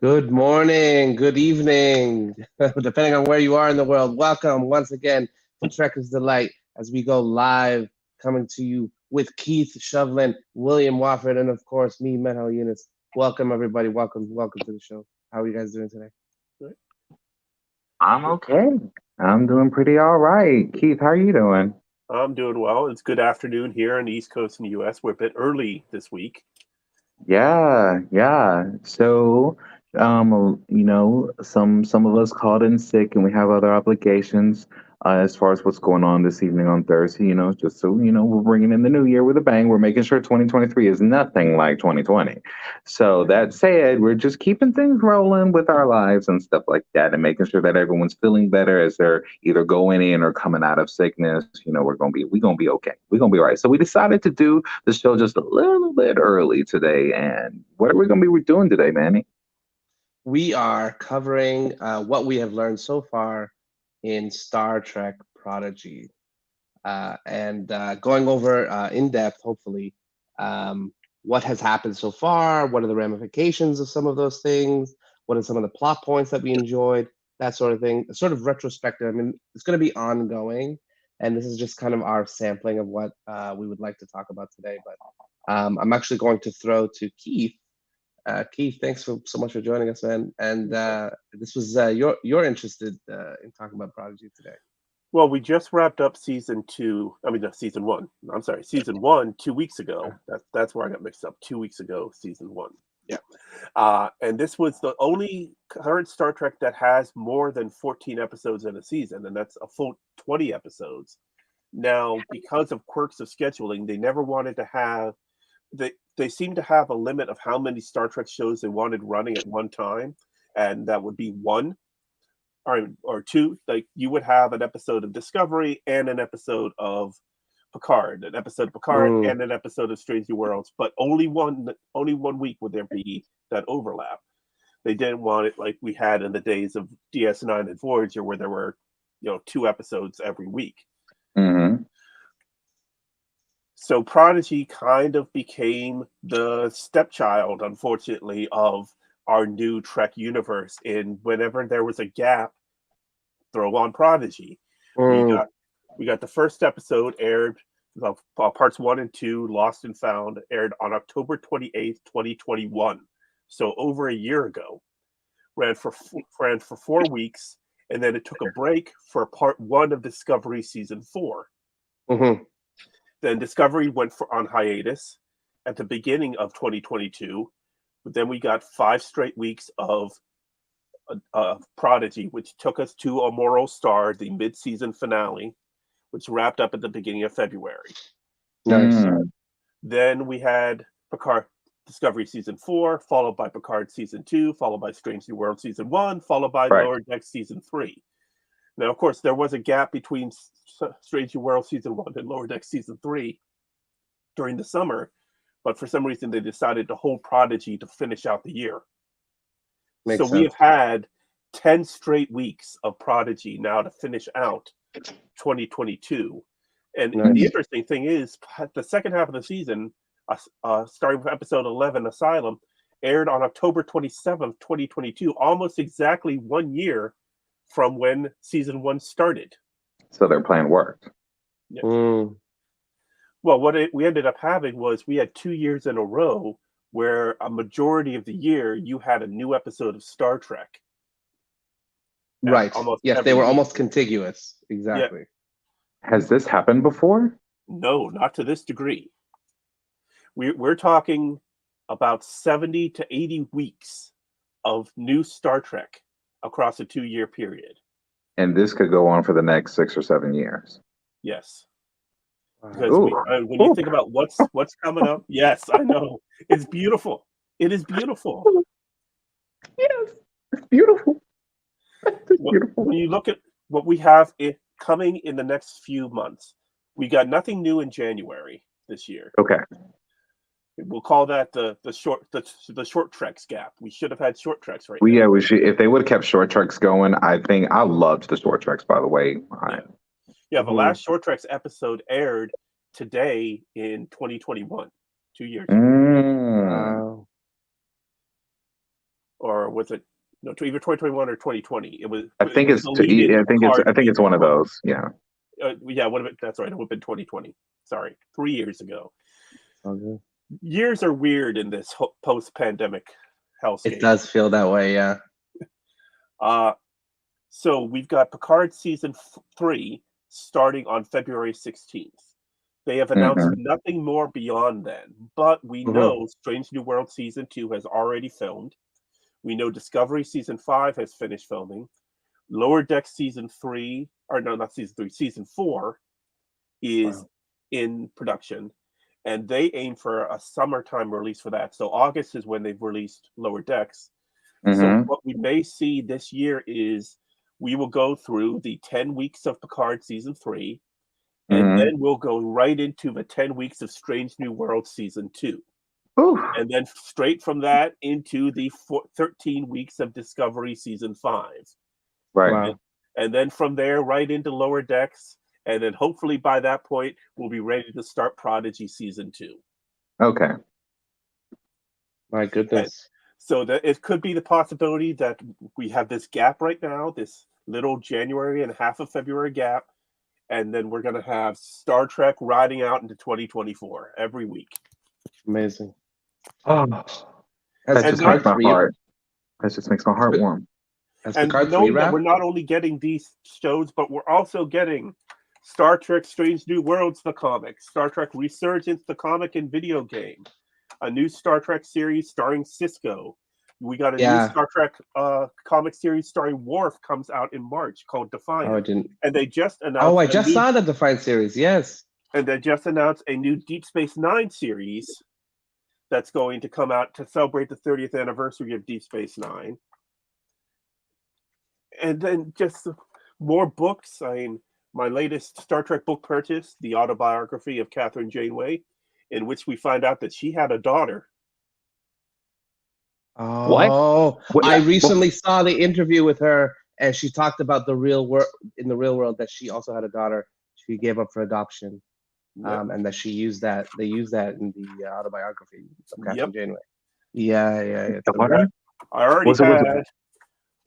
Good morning, good evening, depending on where you are in the world. Welcome once again to Trekker's Delight as we go live, coming to you with Keith Shovlin, William Wofford, and of course me, Manhal Younes. Welcome everybody. Welcome to the show. How are you guys doing today? I'm okay. I'm doing pretty all right. Keith, how are you doing? I'm doing well. It's good afternoon here on the East Coast in the U.S. We're a bit early this week. Yeah. So, some of us called in sick, and we have other obligations as far as what's going on this evening on Thursday. Just so we're bringing in the new year with a bang. We're making sure 2023 is nothing like 2020. So that said, we're just keeping things rolling with our lives and stuff like that, and making sure that everyone's feeling better as they're either going in or coming out of sickness. We're gonna be okay. We're gonna be all right. So we decided to do the show just a little bit early today. And what are we going to be doing today, Manny? We are covering what we have learned so far in Star Trek Prodigy, and going over in depth, hopefully, what has happened so far, what are the ramifications of some of those things, what are some of the plot points that we enjoyed, that sort of thing, sort of retrospective. I mean, it's going to be ongoing, and this is just kind of our sampling of what we would like to talk about today. But I'm actually going to throw to Keith. Keith, thanks so much for joining us, man. And this was you're interested in talking about Prodigy today. Well, we just wrapped up season two. I mean, no, season one. I'm sorry, season one 2 weeks ago. That's where I got mixed up. 2 weeks ago, season one. Yeah. And this was the only current Star Trek that has more than 14 episodes in a season, and that's a full 20 episodes. Now, because of quirks of scheduling, they never wanted to have they seem to have a limit of how many Star Trek shows they wanted running at one time, and that would be one or two. Like you would have an episode of Discovery and an episode of Picard, and an episode of Strange New Worlds, but only one week would there be that overlap. They didn't want it like we had in the days of DS9 and Voyager, where there were 2 episodes every week. Mm-hmm. So Prodigy kind of became the stepchild, unfortunately, of our new Trek universe. And whenever there was a gap, throw on Prodigy. We got the first episode aired, parts 1 and 2, Lost and Found, aired on October 28th, 2021. So over a year ago. Ran for 4 weeks, and then it took a break for part 1 of Discovery season 4. Mm-hmm. Then Discovery went on hiatus at the beginning of 2022. But then we got 5 straight weeks of Prodigy, which took us to A Moral Star, the mid-season finale, which wrapped up at the beginning of February. Nice. Then we had Picard Discovery season 4, followed by Picard season 2, followed by Strange New World season 1, followed by Lower Decks season 3. Now, of course, there was a gap between Strange New World season 1 and Lower Decks season 3 during the summer, but for some reason they decided to hold Prodigy to finish out the year. Makes so sense. We have had 10 straight weeks of Prodigy now to finish out 2022. And the interesting thing is, the second half of the season, starting with episode 11, Asylum, aired on October 27th, 2022, almost exactly 1 year from when season 1 started. So their plan worked. Yeah. Well, we ended up having was we had 2 years in a row where a majority of the year you had a new episode of Star Trek. Right. Yes, they were almost contiguous. Exactly. Yeah. Has this happened before? No, not to this degree. We're talking about 70 to 80 weeks of new Star Trek across a 2-year period. And this could go on for the next 6 or 7 years. Yes. Because when you think about what's coming up, yes, I know. It's beautiful. It is beautiful. Yes, it's beautiful. It's beautiful. When you look at what we have coming in the next few months, we got nothing new in January this year. Okay. We'll call that the short treks gap. We should have had short treks right now. Yeah, we should. If they would have kept short treks going, I think I loved the short treks. By the way, the last short treks episode aired today in 2021, 2 years ago. Wow. or was it either 2021 or 2020? It was. I think it's. The lead-in I think Picard it's one of those. Yeah. Yeah, that's right. It would have been 2020. Sorry, 3 years ago. Okay. Years are weird in this post-pandemic hellscape. It does feel that way, yeah. So we've got Picard season 3 starting on February 16th. They have announced nothing more beyond then, but we know Strange New World season 2 has already filmed. We know Discovery season 5 has finished filming. Lower Decks season 3, or no, not season 3, season 4 is in production, and they aim for a summertime release for that. So August is when they've released Lower Decks. So what we may see this year is we will go through the 10 weeks of Picard season 3, and then we'll go right into the 10 weeks of Strange New World season 2. And then straight from that into the 13 weeks of Discovery season 5. Right. Wow. And then from there, right into Lower Decks. And then hopefully by that point, we'll be ready to start Prodigy season 2. Okay. My goodness. So that it could be the possibility that we have this gap right now, this little January and half of February gap. And then we're going to have Star Trek riding out into 2024 every week. Amazing. Oh, that just makes my heart. That just makes my heart warm. And knowing that we're not only getting these shows, but we're also getting Star Trek Strange New Worlds, the comic, Star Trek Resurgence, the comic and video game, a new Star Trek series starring Cisco. We got a new Star Trek comic series starring Worf comes out in March called Defiant. Oh, I didn't. And they just announced. Oh, I just saw the Defiant series. Yes. And they just announced a new Deep Space Nine series that's going to come out to celebrate the 30th anniversary of Deep Space Nine. And then just more books. I mean, my latest Star Trek book purchase, the autobiography of Catherine Janeway, in which we find out that she had a daughter. Oh, what? I recently saw the interview with her, and she talked about the real world that she also had a daughter. She gave up for adoption, and that she used that. They used that in the autobiography of Catherine Janeway. Yeah. I already had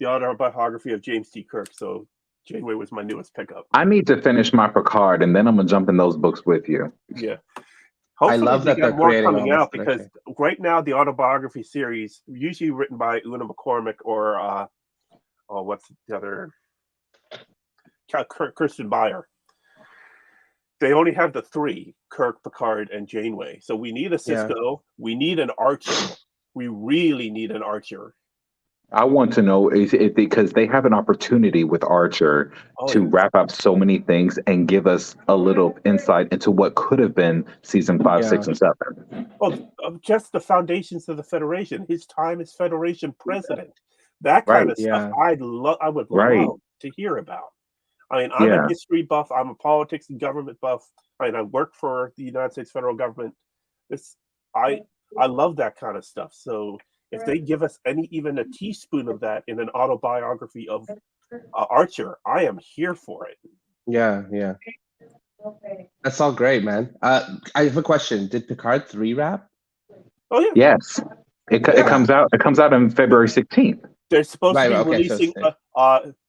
the autobiography of James T. Kirk, so Janeway was my newest pickup. I need to finish my Picard, and then I'm gonna jump in those books with you. Yeah. Hopefully I love that they're more creating coming out because right now the autobiography series, usually written by Una McCormick or what's the other, Kirsten Beyer. They only have the 3, Kirk, Picard, and Janeway. So we need a Cisco. We need an Archer. We really need an Archer. I want to know is it because they have an opportunity with Archer to wrap up so many things and give us a little insight into what could have been season 5, 6, and 7. Well, just the foundations of the Federation, his time as Federation president, that kind of stuff. I would love to hear about. I mean, I'm a history buff. I'm a politics and government buff. I mean, I work for the United States federal government. I love that kind of stuff. So if they give us even a teaspoon of that in an autobiography of Archer, I am here for it. Yeah. That's all great, man. I have a question. Did Picard 3 wrap? Oh yeah. Yes. It comes out. It comes out on February 16th. They're supposed to be releasing.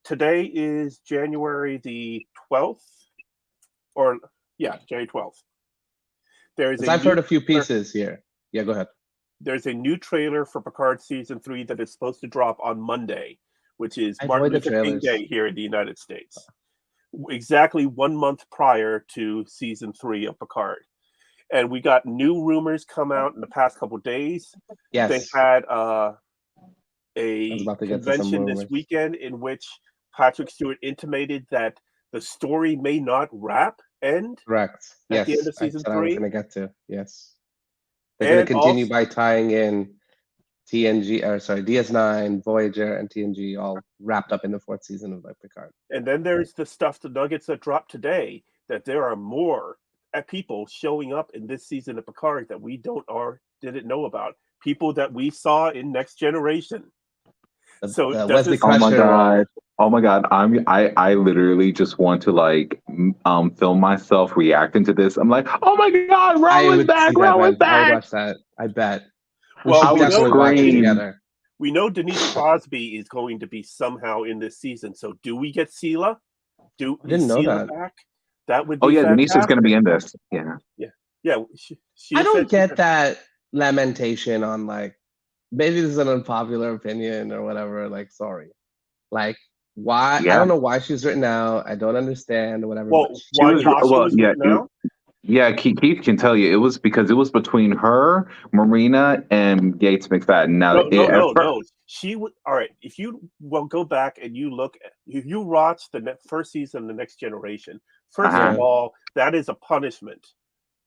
Today is January the 12th, January 12th. I've heard a few pieces here. Yeah, go ahead. There's a new trailer for Picard season 3 that is supposed to drop on Monday, which is Martin Luther King Day here in the United States. Exactly 1 month prior to season 3 of Picard. And we got new rumors come out in the past couple of days. Yes. They had a convention this weekend in which Patrick Stewart intimated that the story may not end. Correct. At the end of season 3. I was going to get to. Yes. They're going to continue by tying in DS9, Voyager, and TNG all wrapped up in the 4th season of Picard. And then there's the nuggets that dropped today, that there are more people showing up in this season of Picard that we didn't know about. People that we saw in Next Generation. So Oh my god! I literally just want to film myself reacting to this. I'm like, oh my god, Ron was back! Ron was back! I would watch that. I bet. Well, I would scream. We know Denise Crosby is going to be somehow in this season. So do we get Sela? I didn't know Sela that. back? That would be Oh yeah, fantastic. Denise is going to be in this. Yeah. Yeah. She I has don't said get that lamentation on like, maybe this is an unpopular opinion or whatever. Like, sorry, like why? I Yeah. don't know why she's written out. I don't understand or whatever. Well, but why was- Tasha well, was yeah, written out? Yeah, Keith can tell you it was because it was between her, Marina, and Gates McFadden. Now, No. She would. All right. If you go back and you look, if you watch the first season of The Next Generation, first Uh-huh. of all, that is a punishment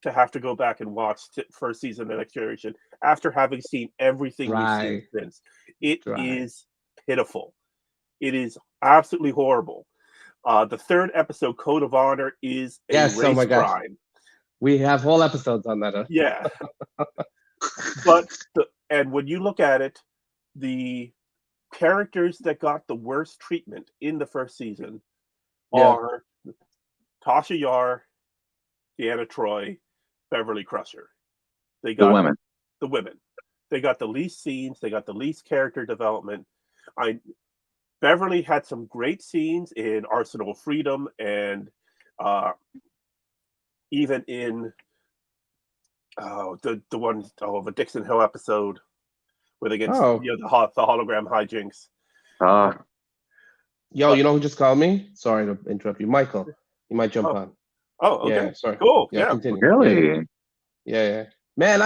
to have to go back and watch first season of The Next Generation after having seen everything you've seen since. It is pitiful. It is absolutely horrible. The third episode, Code of Honor, is a race oh my gosh. crime. We have whole episodes on that. Yeah. But and when you look at it, the characters that got the worst treatment in the first season are Tasha Yar, Deanna Troi, Beverly Crusher. They got the women. They got the least scenes. They got the least character development. Beverly had some great scenes in Arsenal of Freedom and even in the one the Dixon Hill episode where they get the hologram hijinks. Yo, you know who just called me? Sorry to interrupt you, Michael. You might jump on. Oh, okay. Yeah, sorry. Cool. Yeah, continue. Really? Yeah. Man,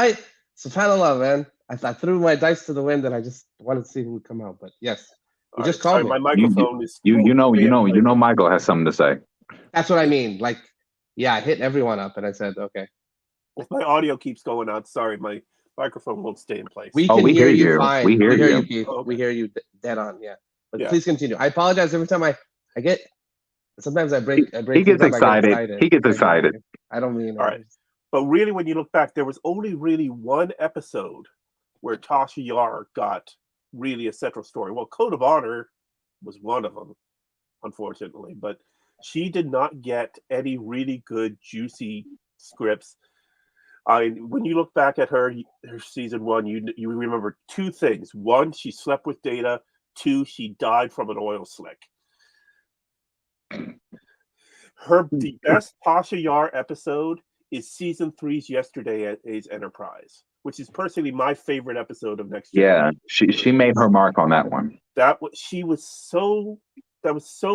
subhanAllah, man. I threw my dice to the wind and I just wanted to see who would come out. But yes, you just called me. My microphone is. You know, Michael has something to say. That's what I mean. Like, yeah, I hit everyone up and I said, okay. If my audio keeps going out, sorry, my microphone won't stay in place. We can hear you fine. We hear you, Keith. Oh, okay. We hear you dead on. Yeah. But please continue. I apologize every time I get. Sometimes I break. He gets excited. He gets excited. I don't mean. All right. But really, when you look back, there was only really one episode where Tasha Yar got really a central story. Well, Code of Honor was one of them, unfortunately. But she did not get any really good, juicy scripts. When you look back at her season one, you remember two things. One, she slept with Data. Two, she died from an oil slick. The best Tasha Yar episode is season 3's Yesterday at Age Enterprise, which is personally my favorite episode of Next Generation. Yeah, she made her mark on that one. That was so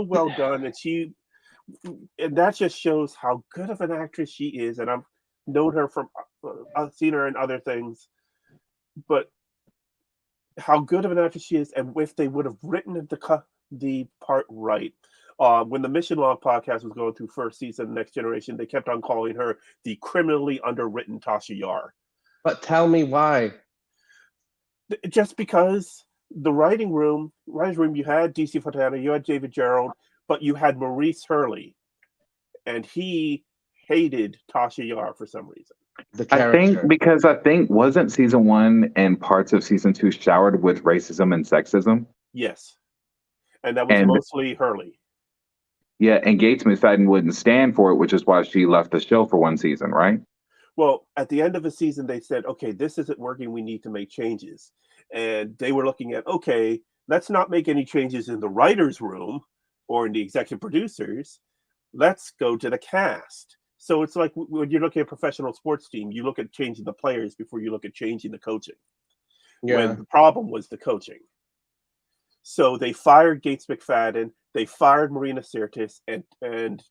well done, and that just shows how good of an actress she is. And I've known her from, I've seen her in other things, but how good of an actress she is, and if they would have written the part right. When the Mission Log podcast was going through first season Next Generation, they kept on calling her the criminally underwritten Tasha Yar. But tell me why. Just because the writing room, you had DC Fontana, you had David Gerald, but you had Maurice Hurley, and he hated Tasha Yar for some reason. I think wasn't season 1 and parts of season 2 showered with racism and sexism? Yes. And that was mostly Hurley. Yeah, and Gates McFadden wouldn't stand for it, which is why she left the show for one season, right? Well, at the end of the season, they said, okay, this isn't working. We need to make changes. And they were looking at, okay, let's not make any changes in the writer's room or in the executive producers. Let's go to the cast. So it's like when you're looking at a professional sports team, you look at changing the players before you look at changing the coaching. Yeah. When the problem was the coaching. So they fired Gates McFadden, they fired Marina Sirtis, and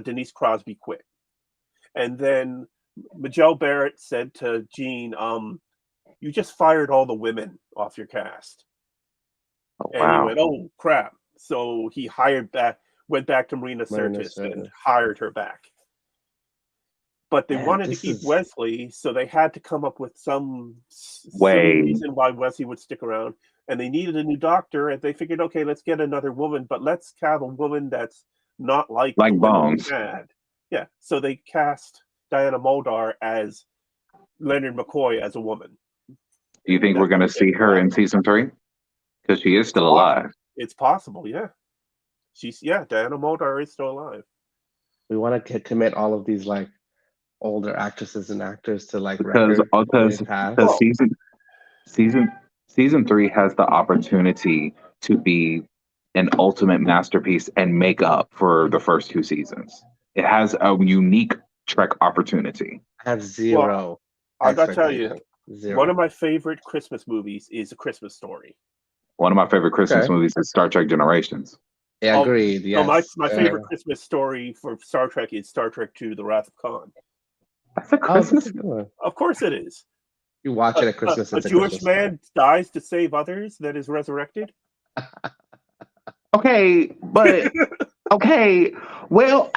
Denise Crosby quit. And then Majel Barrett said to Gene, you just fired all the women off your cast. Oh, and he went, oh, crap. So he went back to Marina Sirtis and hired her back. But they wanted to keep Wesley, so they had to come up with some reason why Wesley would stick around. And they needed a new doctor, and they figured, okay, let's get another woman, but let's have a woman that's not like Bones. Yeah, so they cast Diana Muldaur as Leonard McCoy as a woman. Do you think we're going to see her in season 3? Because she is still alive. It's possible, yeah. Diana Muldaur is still alive. We want to commit all of these like older actresses and actors to like because season season 3 has the opportunity to be an ultimate masterpiece and make up for the first 2 seasons. It has a unique Trek opportunity. I have Well, zero I gotta tell you, expectation. one Zero. of my favorite Christmas movies is A Christmas Story. One of my favorite Christmas Okay. movies is Star Trek Generations. Yeah, Oh, agreed. no, my Yes. favorite Christmas story for Star Trek is Star Trek II: The Wrath of Khan. That's a Oh, that's Christmas. a good one. Of course, it is. You watch it at Christmas. A It's a Jewish Christmas story. man dies to save others, that is resurrected. Okay, but okay. Well,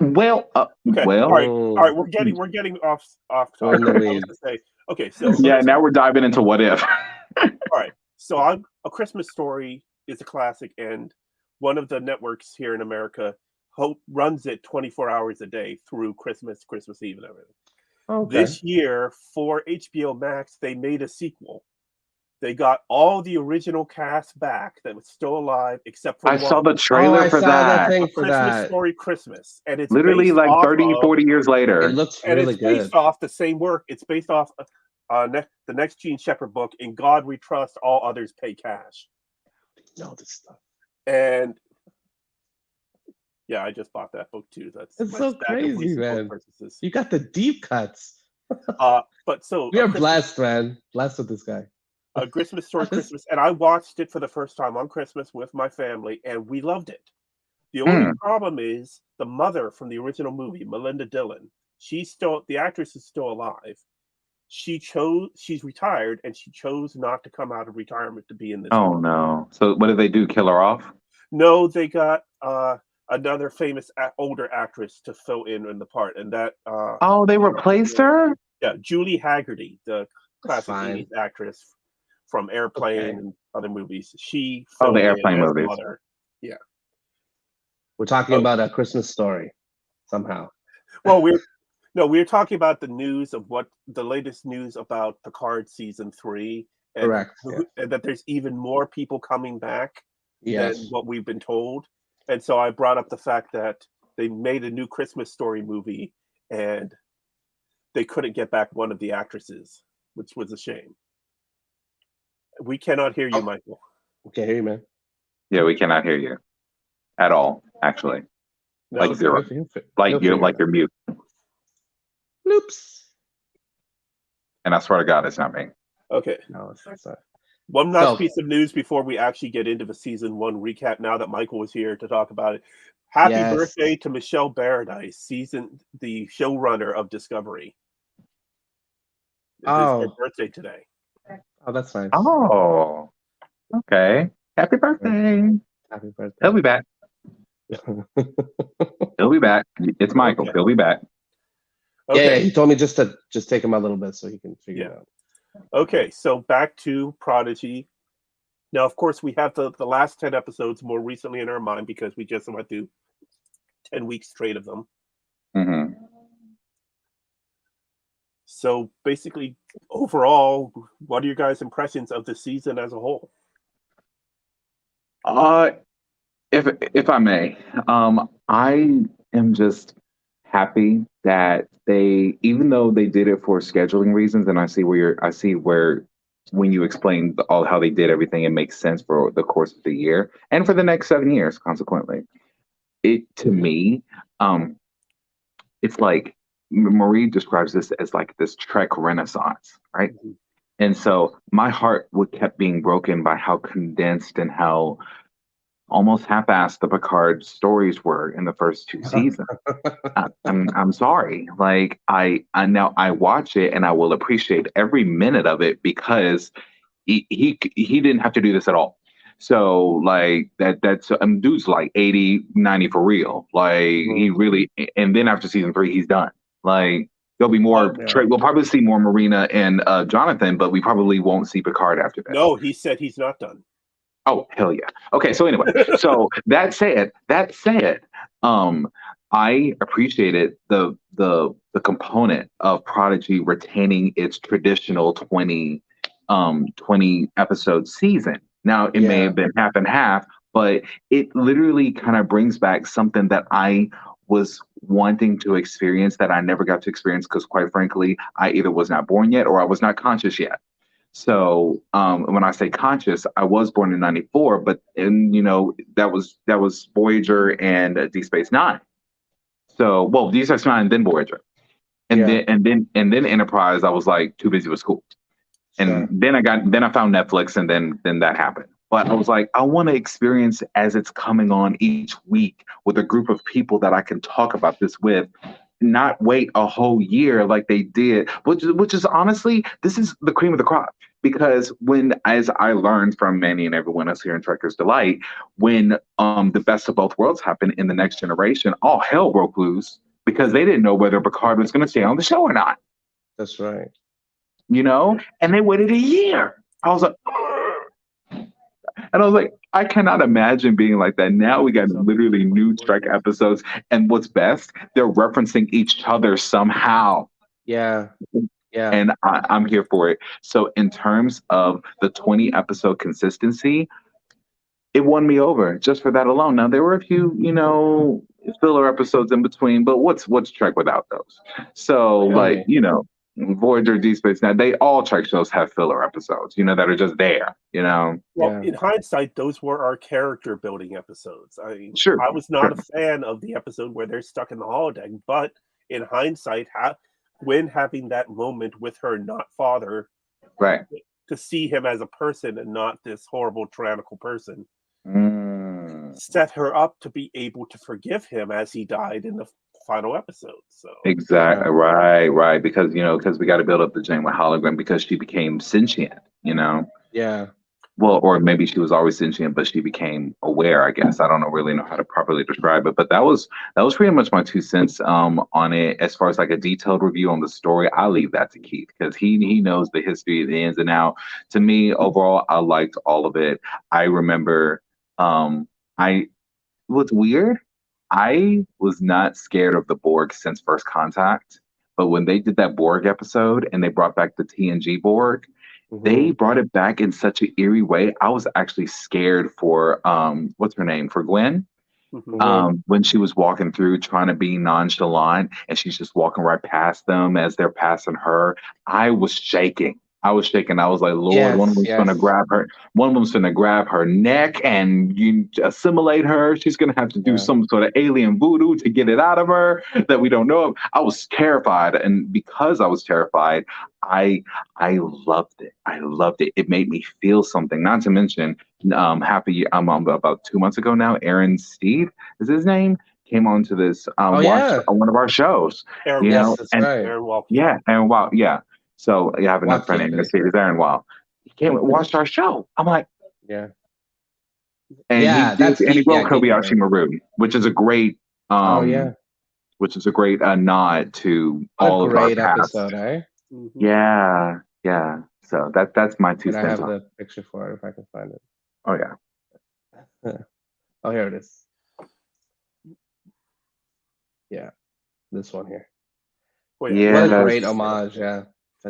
well, Okay, well. all right. We're getting off We're in topic. the I was weeds. gonna say, okay, so Yeah, now we're diving into what if. all right. So A Christmas Story is a classic, and one of the networks here in America runs it 24 hours a day through Christmas, Christmas Eve, and everything. Okay. This year for HBO Max, they made a sequel. They got all the original cast back that was still alive, except for I saw one. the trailer I for saw that that. thing A for Christmas that. Story Christmas, and it's Literally based like off 30, of, 40 years It later. looks and really it's based good. off the same work. It's based off the next Gene Shepherd book, In God We Trust, All Others Pay Cash. No, this stuff. And yeah, I just bought that book too. That's It's my so stack of crazy, recent book man. purchases. You got the deep cuts. But so We are blessed, man. Blessed with this guy. A Christmas Story That is- Christmas, and I watched it for the first time on Christmas with my family, and we loved it. The only problem is the mother from the original movie, Melinda Dillon. The actress is still alive. She's retired, and she chose not to come out of retirement to be in this. Oh movie. no! So what did they do? Kill her off? No, they got another famous older actress to fill in the part, and that. Oh, they replaced her? Yeah, Julie Haggerty, the That's classic fine. 80s actress from Airplane Okay. and other movies. She Oh, filled the in Airplane as movies. mother. Yeah. We're talking Oh. about A Christmas Story somehow. Well, we're talking about the news of the latest news about Picard season 3, and Correct. Yeah. and that there's even more people coming back Yes. than what we've been told. And so I brought up the fact that they made a new Christmas Story movie, and they couldn't get back one of the actresses, which was a shame. We cannot hear you, Oh. Michael. Okay, hear you, man. Yeah, we cannot hear you at all. Actually, No, like zero. Like you're mute. Oops. And I swear to God, it's not me. okay. No, it's not. One last So- piece of news before we actually get into the season 1 recap. Now that Michael was here to talk about it, happy Yes. birthday to Michelle Paradise, the showrunner of Discovery. It is her birthday today. Oh, that's nice. Oh, okay. Happy birthday. Happy birthday. He'll be back. He'll be back. It's Michael. Okay. He'll be back. Okay. Yeah, he told me just to take him a little bit so he can figure it out. Okay, so back to Prodigy. Now, of course, we have the last 10 episodes more recently in our mind because we just went through 10 weeks straight of them. Mm-hmm. So basically, overall, what are your guys' impressions of the season as a whole? If I may, I am just happy that they, even though they did it for scheduling reasons, and I see where when you explain all how they did everything, it makes sense for the course of the year and for the next 7 years. Consequently, to me, it's like Marie describes this as like this Trek Renaissance, right? Mm-hmm. And so my heart would kept being broken by how condensed and how almost half-assed the Picard stories were in the first 2 seasons. I'm sorry. Like I now I watch it and I will appreciate every minute of it because he didn't have to do this at all. So like that's dude's like 80, 90 for real. Like he really, and then after season 3, he's done. Like there'll be more. We'll probably see more Marina and Jonathan, but we probably won't see Picard after that. No, he said he's not done. Oh, hell yeah. Okay, so anyway, so that said, I appreciated the component of Prodigy retaining its traditional 20 episode season. Now it may have been half and half, but it literally kind of brings back something that I was wanting to experience that I never got to experience because quite frankly, I either was not born yet or I was not conscious yet. So when I say conscious, I was born in '94, but that was Voyager and Deep Space Nine. So Deep Space Nine, then Voyager, and Yeah. then Enterprise. I was like too busy with school. And Sure. then I found Netflix, and then that happened. But I was like, I want to experience as it's coming on each week with a group of people that I can talk about this with, not wait a whole year like they did, which is honestly, this is the cream of the crop. Because as I learned from Manny and everyone else here in Trekker's Delight, when the best of both worlds happened in the Next Generation, all hell broke loose because they didn't know whether Picard was going to stay on the show or not. That's right. And they waited a year. I was like, and I was like, I cannot imagine being like that. Now we got literally new Trek episodes, and what's best, they're referencing each other somehow. Yeah. Yeah. And I'm here for it. So in terms of the 20 episode consistency, it won me over just for that alone. Now there were a few, filler episodes in between, but what's Trek without those? So Really? Voyager, Deep Space Nine, they all Trek shows have filler episodes, that are just there, Well, Yeah. in hindsight, those were our character building episodes. Sure. I was not a fan of the episode where they're stuck in the holodeck, but in hindsight, when having that moment with her not father, Right. to see him as a person and not this horrible tyrannical person, set her up to be able to forgive him as he died in the final episode. So Exactly. Yeah. Right. Because we got to build up the Janeway hologram because she became sentient. Yeah. Well, or maybe she was always sentient, but she became aware. I guess I don't really know how to properly describe it. But that was pretty much my 2 cents on it. As far as like a detailed review on the story, I'll leave that to Keith because he knows the history, the ins and out. To me, overall, I liked all of it. I remember I what's weird. I was not scared of the Borg since First Contact, but when they did that Borg episode and they brought back the TNG Borg, they Hmm. brought it back in such an eerie way. I was actually scared for what's her name? For Gwen. Hmm. When she was walking through trying to be nonchalant and she's just walking right past them as they're passing her. I was shaking. I was shaking. I was like, Lord, one of Yes. them's gonna Yes. grab her. One of them's gonna grab her neck and you assimilate her. She's gonna have to do Yeah. some sort of alien voodoo to get it out of her that we don't know of. I was terrified, and because I was terrified, I I loved it. I loved it. It made me feel something. Not to mention, happy. About 2 months ago now. Aaron Steve is his name, came onto this Oh watched yeah. one of our shows, Aaron Yes, Walker, that's and right. Aaron Walker. yeah, and wow, yeah. So I have another friend named Joaquin. Mercedes Aaron Wow. He came and watched our show. I'm like, Yeah. and Yeah. That's he wrote Geeky Kobayashi Bird. Maru, which is a great Oh yeah. nod to What a all of our great past. episode, eh? Mm-hmm. Yeah. So that's my two And I cents have on. the picture for it if I can find it. Oh yeah. Oh, here it is. Yeah, this one here. Well, Yeah, What a that's great homage. Yeah.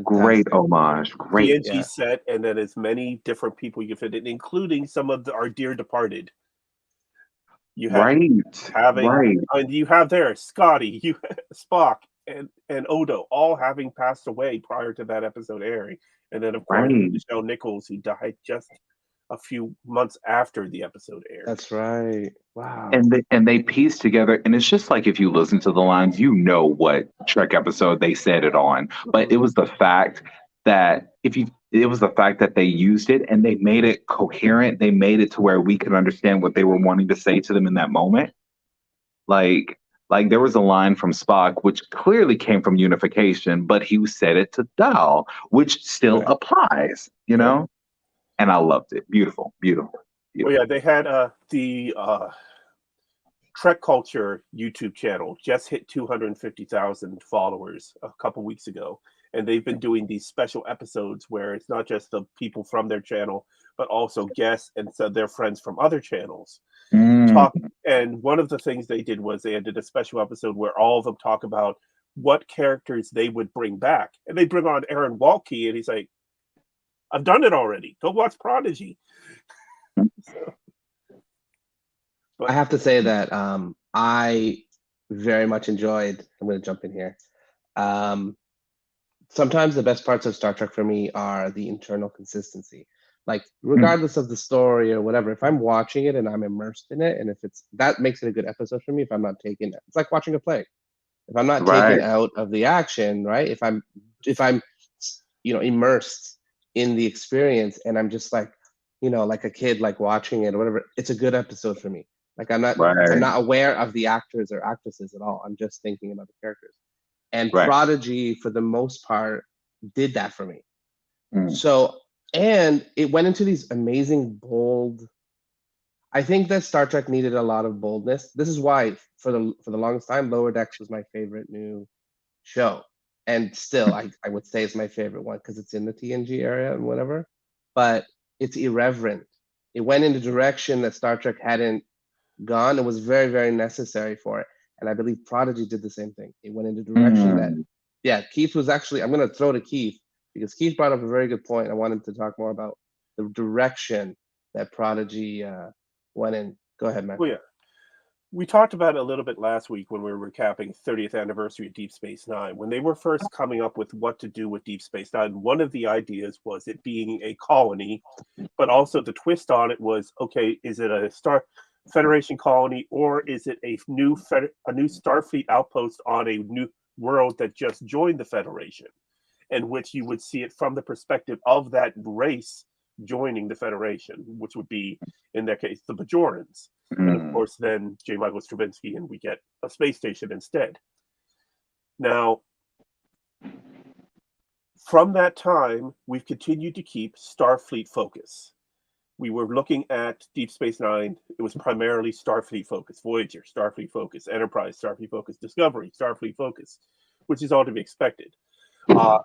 great Fantastic. homage. Great. TNG Yeah. set, and then as many different people you fit in, including some of our dear departed. You have Right. and you have there Scotty, you Spock, and Odo all having passed away prior to that episode airing, and then of course Right. Michelle Nichols, who died just a few months after the episode aired. That's right. Wow. And they piece together, and it's just like if you listen to the lines, what Trek episode they said it on. But it was the fact that it was the fact that they used it and they made it coherent. They made it to where we could understand what they were wanting to say to them in that moment. Like there was a line from Spock which clearly came from Unification, but he said it to Dal, which still Right. applies, Yeah. And I loved it. Beautiful. Well, yeah, they had the Trek Culture YouTube channel just hit 250,000 followers a couple weeks ago, and they've been doing these special episodes where it's not just the people from their channel, but also guests and so their friends from other channels talk. And one of the things they did was they did a special episode where all of them talk about what characters they would bring back, and they bring on Aaron Walke, and he's like, "I've done it already. Go watch Prodigy." So, I have to say that I very much enjoyed. I'm going to jump in here. sometimes the best parts of Star Trek for me are the internal consistency. Like Mm, regardless of the story or whatever, if I'm watching it and I'm immersed in it, and if it's that makes it a good episode for me. If I'm not taken, it's like watching a play. If I'm not taken right, out of the action, right? If I'm immersed in the experience and I'm just like like a kid like watching it or whatever, it's a good episode for me. Like I'm right, not aware of the actors or actresses at all. I'm just thinking about the characters. And right. Prodigy, for the most part, did that for me. Mm, So, and it went into these amazing, bold. I think that Star Trek needed a lot of boldness. This is why, for the longest time, Lower Decks was my favorite new show, and still, I would say it's my favorite one because it's in the TNG area and whatever. But it's irreverent. It went in the direction that Star Trek hadn't gone. It was very, very necessary for it. And I believe Prodigy did the same thing. It went in the direction that, mm. yeah, Keith was actually, I'm going to throw to Keith because Keith brought up a very good point. I wanted to talk more about the direction that Prodigy went in. Go ahead, man. Well, yeah. We talked about it a little bit last week when we were recapping 30th anniversary of Deep Space Nine. When they were first coming up with what to do with Deep Space Nine, one of the ideas was it being a colony, but also the twist on it was, okay, is it a Federation colony or is it a new Starfleet outpost on a new world that just joined the Federation, in which you would see it from the perspective of that race joining the Federation, which would be, in that case, the Bajorans. And of Mm. course, then J. Michael Straczynski, and we get a space station instead. Now, from that time, we've continued to keep Starfleet focus. We were looking at Deep Space Nine. It was primarily Starfleet focus, Voyager, Starfleet focus, Enterprise, Starfleet focus, Discovery, Starfleet focus, which is all to be expected. Uh,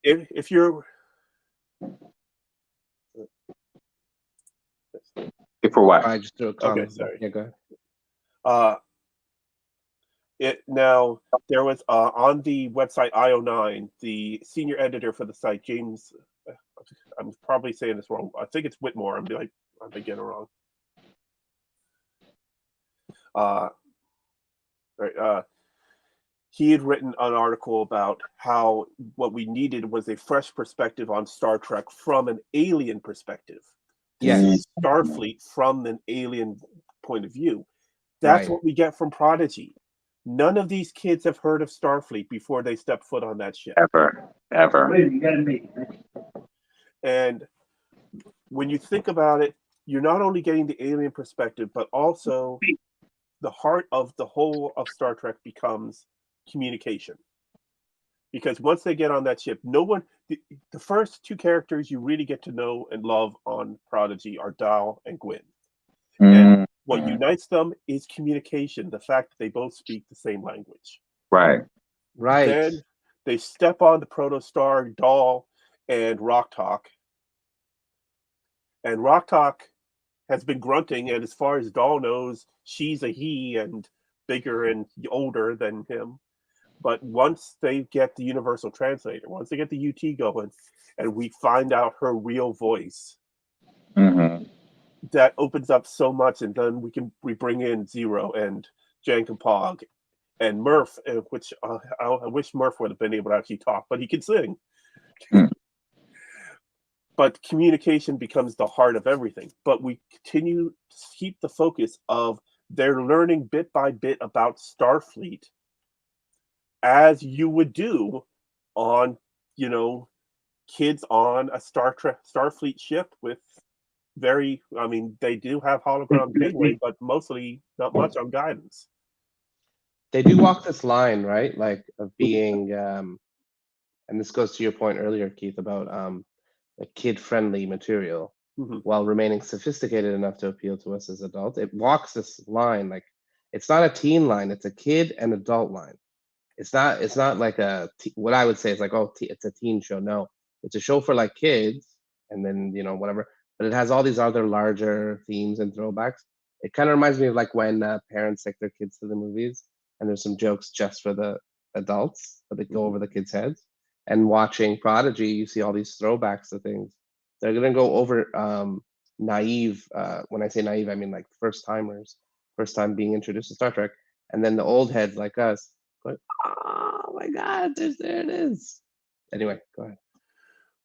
if you're If for what? I just threw a okay, comment. sorry. Yeah, go ahead. Uh, now there was on the website IO9, the senior editor for the site, James. I'm probably saying this wrong. I think it's Whitmore. I'm getting it wrong. Right, he had written an article about how what we needed was a fresh perspective on Star Trek from an alien perspective, to see Yes, Starfleet from an alien point of view. That's right. what we get from Prodigy. None of these kids have heard of Starfleet before they step foot on that ship. Ever, ever. And when you think about it, you're not only getting the alien perspective, but also the heart of the whole of Star Trek becomes communication. Because once they get on that ship, no one, the first two characters you really get to know and love on Prodigy are Dal and Gwyn. And Mm. what unites them is communication, the fact that they both speak the same language. Right. Right. Then they step on the protostar, Dal and Rock Talk. And Rock Talk has been grunting, and as far as Dal knows, she's a he and bigger and older than him. But once they get the universal translator, once they get the UT going, and we find out her real voice, Mm-hmm. that opens up so much. And then we bring in Zero and Jankum and Murph, which I wish Murph would have been able to actually talk, but he can sing. Mm. But communication becomes the heart of everything. But we continue to keep the focus of they're learning bit by bit about Starfleet, as you would do on, kids on a Starfleet ship with they do have hologram gateway, but mostly not much on guidance. They do walk this line, right? Like of being, and this goes to your point earlier, Keith, about a kid-friendly material Mm-hmm. while remaining sophisticated enough to appeal to us as adults. It walks this line like it's not a teen line; it's a kid and adult line. It's not like what I would say is like, oh, it's a teen show. No, it's a show for like kids, and then whatever. But it has all these other larger themes and throwbacks. It kind of reminds me of like when parents take their kids to the movies, and there's some jokes just for the adults, but they go over the kids' heads. And watching Prodigy, you see all these throwbacks to things. They're gonna go over naive. When I say naive, I mean like first timers, first time being introduced to Star Trek, and then the old heads like us, like, oh my God, there it is. Anyway, go ahead.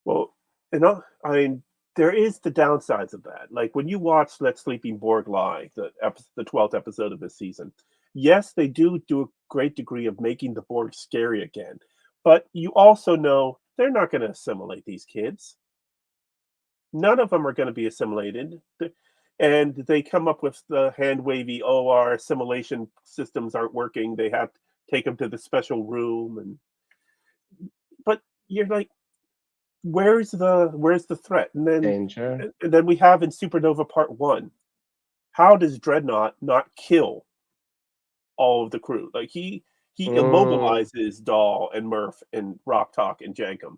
Well, I mean, there is the downsides of that. Like when you watch Let Sleeping Borg Lie, the 12th episode of this season, yes, they do a great degree of making the Borg scary again, but you also know they're not going to assimilate these kids. None of them are going to be assimilated. And they come up with the hand wavy, oh, our assimilation systems aren't working. They have to take them to the special room. But you're like, where's the threat? Danger. And then we have in Supernova Part 1, how does Dreadnought not kill all of the crew? Like he Mm, immobilizes Dahl and Murph and Rock Talk and Jankum.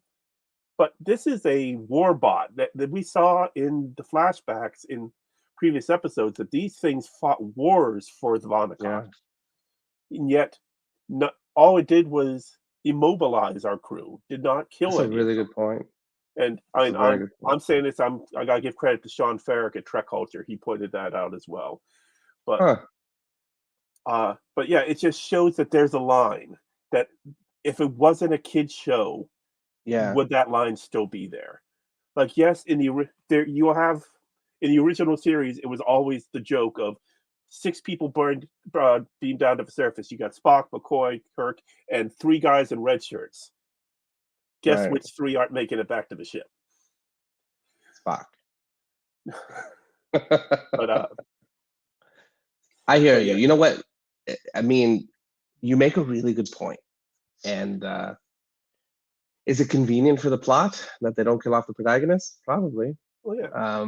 But this is a war bot that we saw in the flashbacks in previous episodes, that these things fought wars for the Vonnegut. yeah, And yet all it did was immobilize our crew, did not that's kill a any of really them. good point. And That's a very good point. I'm saying this. I gotta give credit to Sean Farrick at Trek Culture. He pointed that out as well. But Huh. but yeah, it just shows that there's a line that if it wasn't a kids show, Yeah. would that line still be there? Like yes, in the original series, it was always the joke of 6 people beamed down to the surface. You got Spock, McCoy, Kirk, and 3 guys in red shirts. Guess Right. which 3 aren't making it back to the ship? Spock. But I hear but you. yeah, You know what? I mean, you make a really good point. And is it convenient for the plot that they don't kill off the protagonist? Probably. well, yeah.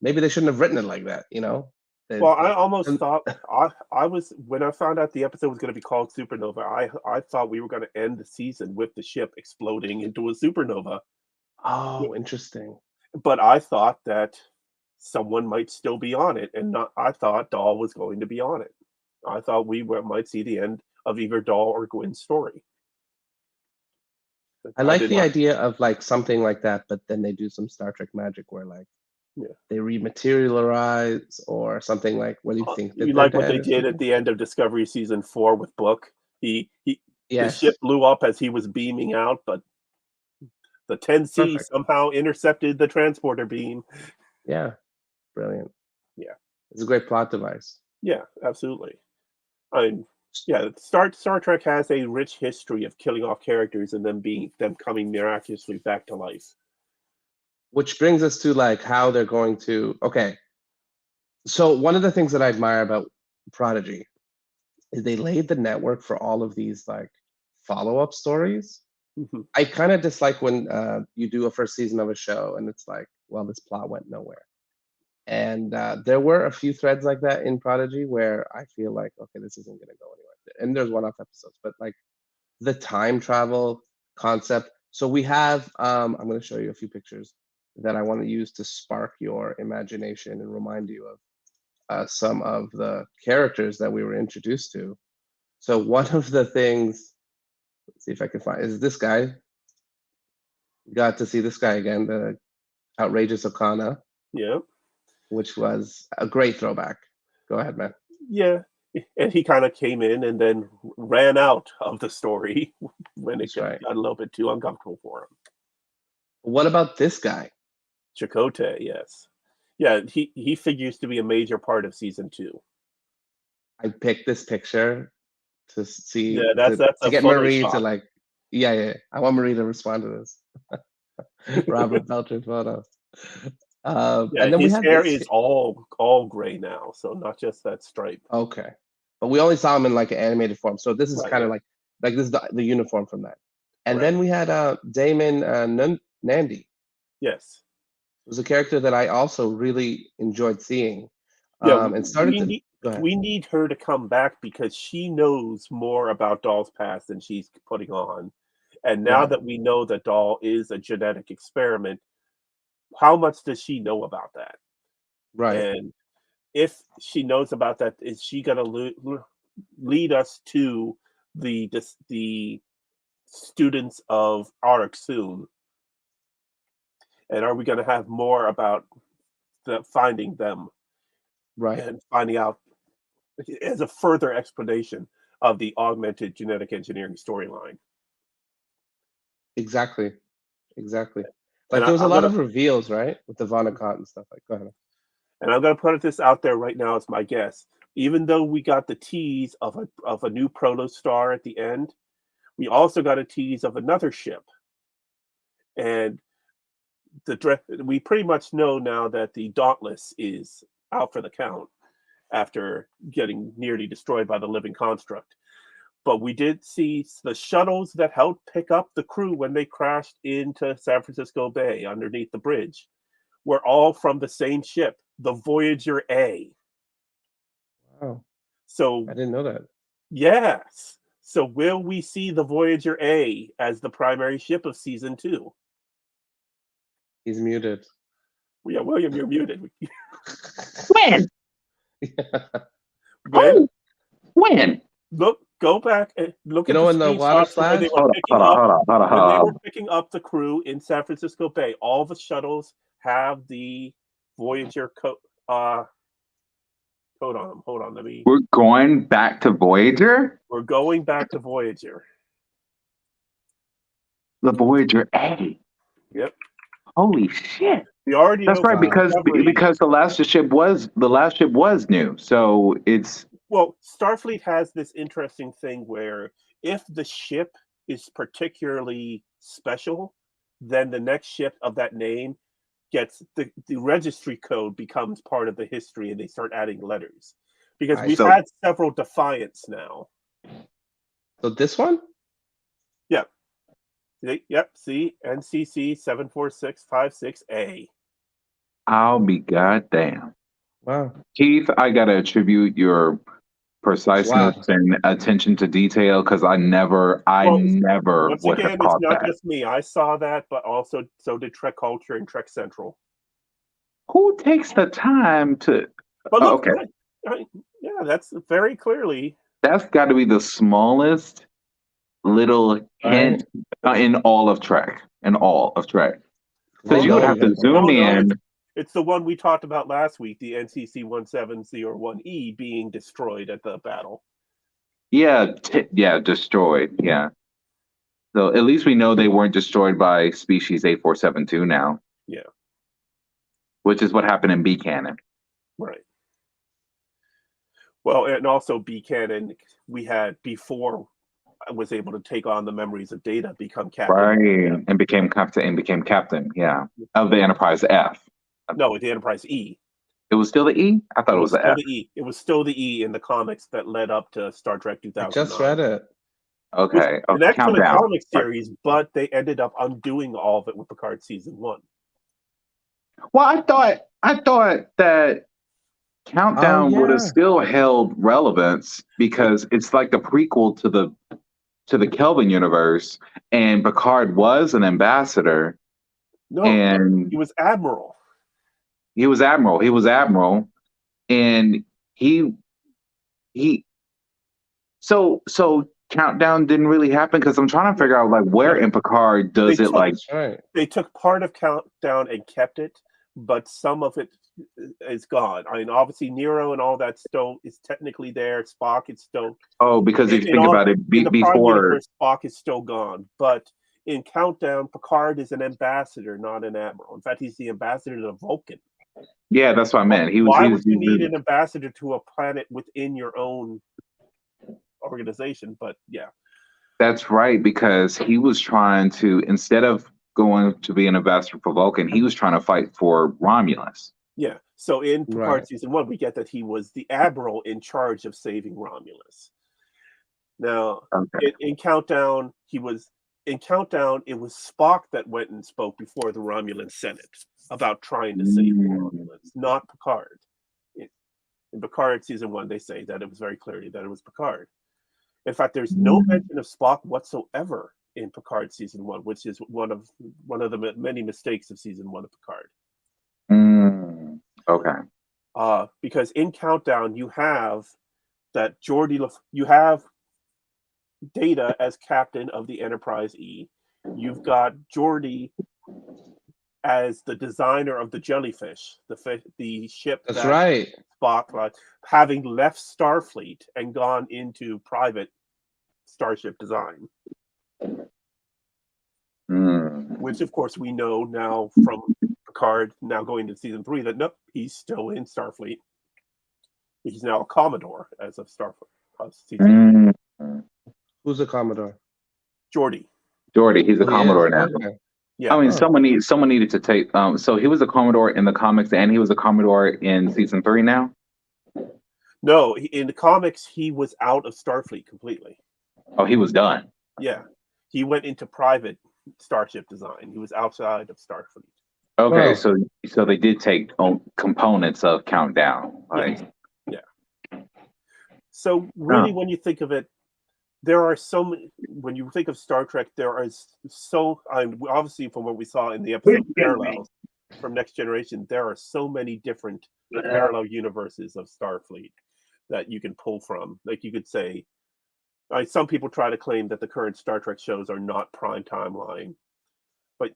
Maybe they shouldn't have written it like that, you know? They, Well, I almost and- thought I was when I found out the episode was going to be called Supernova. I thought we were going to end the season with the ship exploding into a supernova. oh, interesting. But I thought that someone might still be on it, and not. I thought Dahl was going to be on it. I thought might see the end of either Dahl or Gwen's story. I I like did the not. idea of like something like that, but then they do some Star Trek magic where like Yeah. they rematerialize or something like where you think You that they're like what dead they or did something. at the end of Discovery season 4 with Book? The ship Yes, blew up as he was beaming out, but the 10C perfect. somehow intercepted the transporter beam. Yeah, brilliant. Yeah, It's a great plot device. yeah, absolutely. I mean, yeah, Star Trek has a rich history of killing off characters and them coming miraculously back to life. Which brings us to like how they're going to. Okay, so one of the things that I admire about Prodigy is they laid the network for all of these like follow-up stories. Mhm. I kind of dislike when you do a first season of a show and it's like, well, this plot went nowhere. And there were a few threads like that in Prodigy where I feel like, okay, this isn't going to go anywhere. And there's one-off episodes, but like the time travel concept. So we have, I'm going to show you a few pictures that I want to use to spark your imagination and remind you of some of the characters that we were introduced to. So one of the things, let's see if I can find, is this guy. Got to see this guy again, the outrageous Okana, Yeah, which was a great throwback. Go ahead, man. yeah, and he kind of came in and then ran out of the story when it That's right. got a little bit too uncomfortable for him. What about this guy? Chakotay, yes, yeah, he figures to be a major part of season 2. I picked this picture to see Yeah, that's to a get Marie to Photoshop. like, yeah. I want Marie to respond to this. Robert Belcher photo. Yeah, And then we his had hair this. is all gray now, so not just that stripe. Okay, but we only saw him in like an animated form. So this is Right, kind yeah, of like this is the uniform from that. And correct. then we had Damon Nandi. Yes. Was a character that I also really enjoyed seeing, Yeah, and started to go ahead. we need her to come back because she knows more about Dahl's past than she's putting on. And now Right, that we know that Dahl is a genetic experiment, how much does she know about that? right, And if she knows about that, is she going to lead us to the students of Arik soon? And are we going to have more about finding them right. and finding out as a further explanation of the augmented genetic engineering storyline? Exactly. And Like there was a I'm lot gonna of reveals, right, with the Vonnegut and stuff. Like, go ahead. and I'm gonna put this out there right now as my guess. Even though we got the tease of a new protostar at the end, we also got a tease of another ship, and we pretty much know now that the Dauntless is out for the count after getting nearly destroyed by the living construct. But we did see the shuttles that helped pick up the crew when they crashed into San Francisco Bay underneath the bridge were all from the same ship, the Voyager A. Wow, So, I didn't know that. yes. So, will we see the Voyager A as the primary ship of season 2? He's muted. Yeah, William, you're muted. When? When? Who? When? Go back and look You at know the when the water screenshots where they splashed? were picking up Hold when they on. were picking up the crew in San Francisco Bay. All the shuttles have the Voyager code on them. Hold on. We're going back to Voyager? We're going back to Voyager. The Voyager A. Yep. Holy shit. We already That's know right, from Discovery. because the last ship was new. So it's Well, Starfleet has this interesting thing where if the ship is particularly special, then the next ship of that name gets the registry code becomes part of the history and they start adding letters. Because we've had several Defiance now. So this one? Yep. Yep. See, NCC 74656A. I'll be goddamn. Wow. Keith, I gotta attribute your preciseness Wow. and attention to detail because I never Once would have again, it's caught not that. just me. I saw that, but also so did Trek Culture and Trek Central. Who takes the time to? But look, Okay, yeah, that's very clearly. that's got to be the smallest little hint in all of Trek. Because you would have to zoom in. It's the one we talked about last week, the NCC 1701E being destroyed at the battle. Yeah, destroyed. Yeah. So at least we know they weren't destroyed by species 8472 now. Yeah. Which is what happened in B Canon. Right. Well, and also B Canon, we had before I was able to take on the memories of Data, become captain. Right, and became captain, yeah, of the Enterprise F. No, the Enterprise E. It was still the E? I thought it was the F. It was still the E in the comics that led up to Star Trek 2009. I just read it. Okay. An excellent comic series, but they ended up undoing all of it with Picard season 1. Well, I thought that Countdown would have still held relevance because it's like the prequel to the Kelvin universe, and Picard was an ambassador. No, and he was admiral. He was admiral, and he so Countdown didn't really happen because I'm trying to figure out like where in Picard does it like. They took part of Countdown and kept it, but some of it is gone. I mean, obviously Nero and all that still is technically there. Spock is still. Oh, because if you think about it, before Spock is still gone, but in Countdown, Picard is an ambassador, not an admiral. In fact, he's the ambassador to Vulcan. Yeah, that's what I meant. Why would you need an ambassador to a planet within your own organization? But yeah, that's right, because he was trying to, instead of going to be an ambassador for Vulcan, he was trying to fight for Romulus. Yeah. So in Picard season 1, we get that he was the admiral in charge of saving Romulus. Now, in Countdown, it was Spock that went and spoke before the Romulan Senate about trying to save Romulans, not Picard. In Picard season 1, they say that it was very clearly that it was Picard. In fact, there's no mention of Spock whatsoever in Picard season 1, which is one of the many mistakes of season 1 of Picard. Okay. Because in Countdown, you have that you have Data as captain of the Enterprise E. You've got Geordi as the designer of the jellyfish, the ship. That's right. Spock, having left Starfleet and gone into private starship design. which of course we know now from Picard, now going to season 3, that nope, he's still in Starfleet. He's now a Commodore as of Starfleet. Season 3. Who's a Commodore? Geordi. He's a Commodore now. Okay. Yeah. I mean, someone needed to take. So he was a Commodore in the comics, and he was a Commodore in season 3 now. No, in the comics, he was out of Starfleet completely. Oh, he was done. Yeah, he went into private starship design. He was outside of Starfleet. Okay, Wow. so they did take components of Countdown. Like, yeah. So really, when you think of it, there are so many. When you think of Star Trek, there is so. Obviously, from what we saw in the episode Parallels from Next Generation, there are so many different parallel universes of Starfleet that you can pull from. Like you could say, some people try to claim that the current Star Trek shows are not prime timeline, but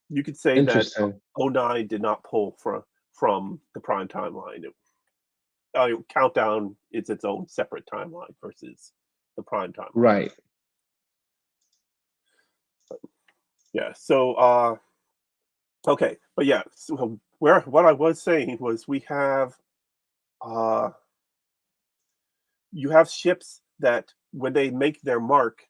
you could say that 09 did not pull from the prime timeline. Countdown is its own separate timeline versus the prime timeline. Right. Yeah. So okay, but yeah. So what I was saying was we have you have ships that when they make their mark,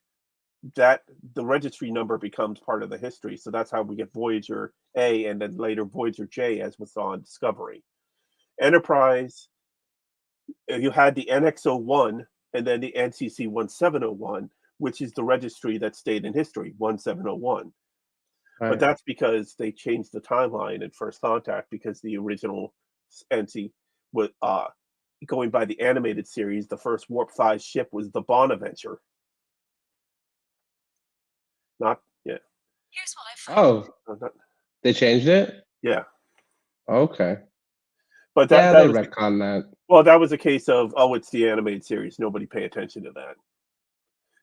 that the registry number becomes part of the history. So that's how we get Voyager A and then later Voyager J, as we saw in Discovery. Enterprise, you had the NX-01 and then the NCC 1701, which is the registry that stayed in history, 1701. Right. But that's because they changed the timeline in First Contact, because the original NC was going by the animated series, the first Warp 5 ship was the Bonaventure. Not yeah. Here's what I found. They changed it? Yeah. Okay. But that they retconned that. Well, that was a case of, it's the animated series. Nobody pay attention to that.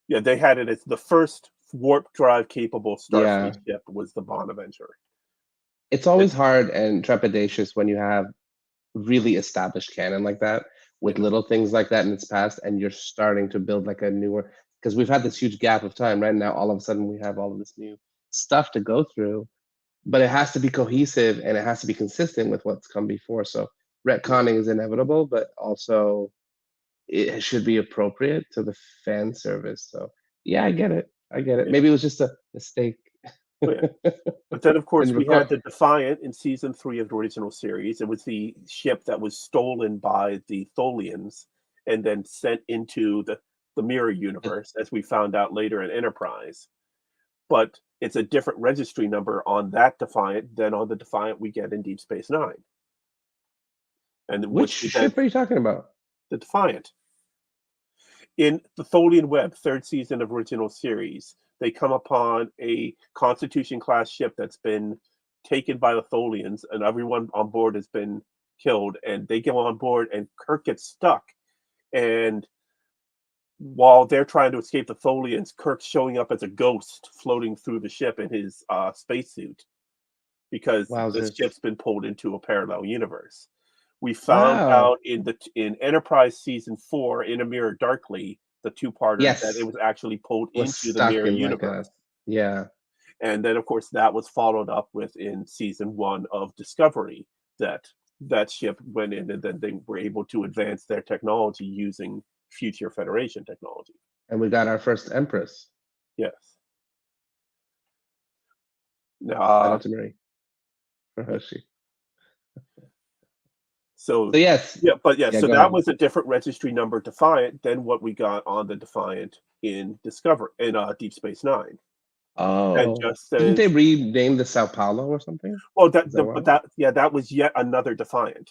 Yeah, they had it as the first warp drive capable Starfleet ship was the Bonaventure. It's always hard and trepidatious when you have really established canon like that with little things like that in its past, and you're starting to build like a newer, because we've had this huge gap of time. Right now, all of a sudden we have all of this new stuff to go through, but it has to be cohesive and it has to be consistent with what's come before. So retconning is inevitable, but also it should be appropriate to the fan service. So yeah, I get it. Maybe it was just a mistake. But then, of course, we had the Defiant in season 3 of the original series. It was the ship that was stolen by the Tholians and then sent into the mirror universe, as we found out later in Enterprise. But it's a different registry number on that Defiant than on the Defiant we get in Deep Space Nine. And which ship are you talking about? The Defiant. In the Tholian Web, 3rd season of original series, they come upon a Constitution-class ship that's been taken by the Tholians, and everyone on board has been killed, and they go on board, and Kirk gets stuck. And while they're trying to escape the Tholians, Kirk's showing up as a ghost floating through the ship in his spacesuit, because this ship's been pulled into a parallel universe. We found out in Enterprise season 4, In a Mirror Darkly, the 2-parter, that it was actually pulled into the mirror universe. And then, of course, that was followed up with in season 1 of Discovery, that ship went in and then they were able to advance their technology using future Federation technology. And we got our first Empress. Yes. Shout out to Marie for Hershey. So yes. Yeah, but yeah, so that was a different registry number Defiant than what we got on the Defiant in Discovery in Deep Space Nine. Oh, and just didn't they rename the Sao Paulo or something? Well, that was yet another Defiant.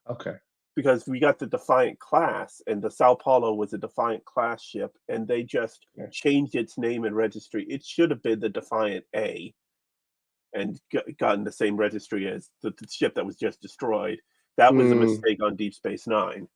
Okay. Because we got the Defiant class, and the Sao Paulo was a Defiant class ship, and they just changed its name and registry. It should have been the Defiant A, and gotten the same registry as the ship that was just destroyed. That was a mistake on Deep Space Nine.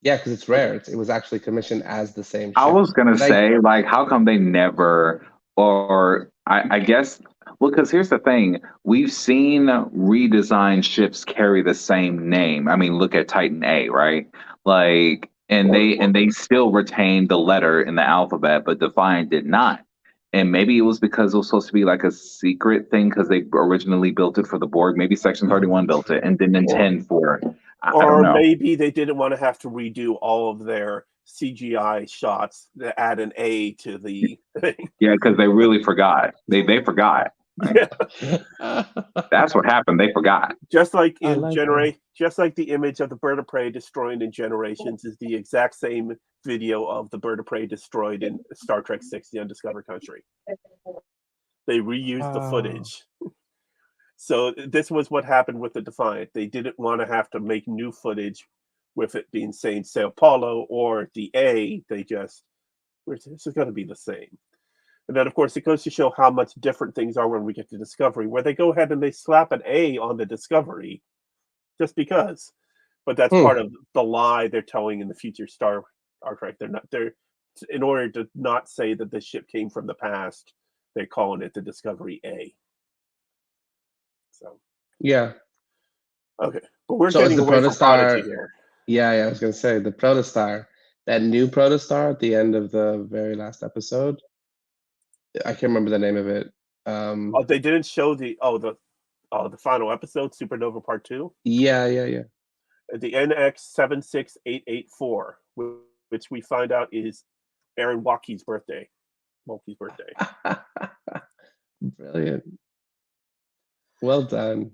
Yeah, because it's rare. It was actually commissioned as the same ship. I was going to say, like, how come they never, or I guess, well, because here's the thing. We've seen redesigned ships carry the same name. I mean, look at Titan A, right? Like, and they still retained the letter in the alphabet, but Defiant did not. And maybe it was because it was supposed to be like a secret thing because they originally built it for the Borg. Maybe Section 31 built it and didn't intend for. I don't Or know. maybe they didn't want to have to redo all of their CGI shots to add an A to the thing. Yeah, because they really forgot. They forgot. Yeah. That's what happened. They forgot. Just like I in like that. just like the image of the bird of prey destroyed in Generations is the exact same video of the bird of prey destroyed in Star Trek 6: The Undiscovered Country. They reused the footage. So this was what happened with the Defiant. They didn't want to have to make new footage with it being saying Sao Paulo or the A. They just, this is going to be the same. And then, of course, it goes to show how much different things are when we get to Discovery, where they go ahead and they slap an A on the Discovery just because. But that's part of the lie they're telling in the future Star Trek. They're in order to not say that the ship came from the past, they're calling it the Discovery A. So Yeah. okay, but we're So is getting the away from Prodigy protostar? here. Yeah, I was gonna say the protostar, that new protostar at the end of the very last episode. I can't remember the name of it. They didn't show the final episode, Supernova Part 2. Yeah. The NX76884, which we find out is Aaron Walke's birthday. Brilliant. Well done.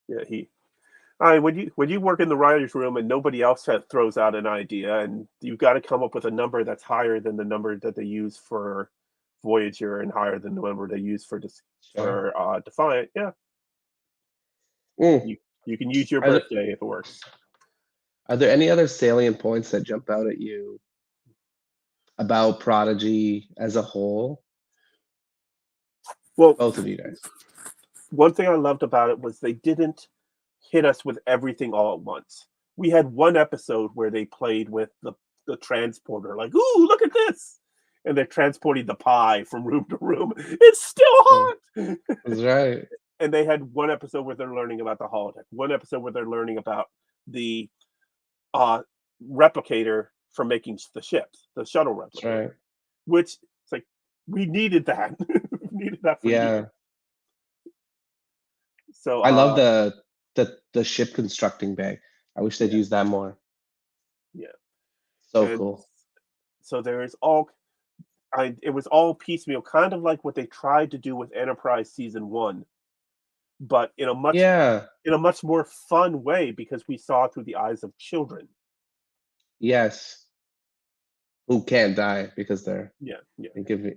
Yeah, when you work in the writers' room and nobody else throws out an idea, and you've got to come up with a number that's higher than the number that they use for Voyager and higher than the number they use for Defiant. Yeah, Mm. you can use your Are there, birthday if it works. are there any other salient points that jump out at you about Prodigy as a whole? Well, Both of you guys. one thing I loved about it was they didn't hit us with everything all at once. We had one episode where they played with the transporter, like, ooh, look at this. And they're transporting the pie from room to room. It's still hot. That's right. And they had one episode where they're learning about the holodeck, one episode where they're learning about the replicator for making the ships, the shuttle replicator. That's right. Which it's like we needed that. We needed that for years. So I love the ship constructing bay. I wish they'd use that more. Yeah. So cool. So there is it was all piecemeal, kind of like what they tried to do with Enterprise Season 1, but in a much more fun way because we saw through the eyes of children. Yes. Who can't die because they're give me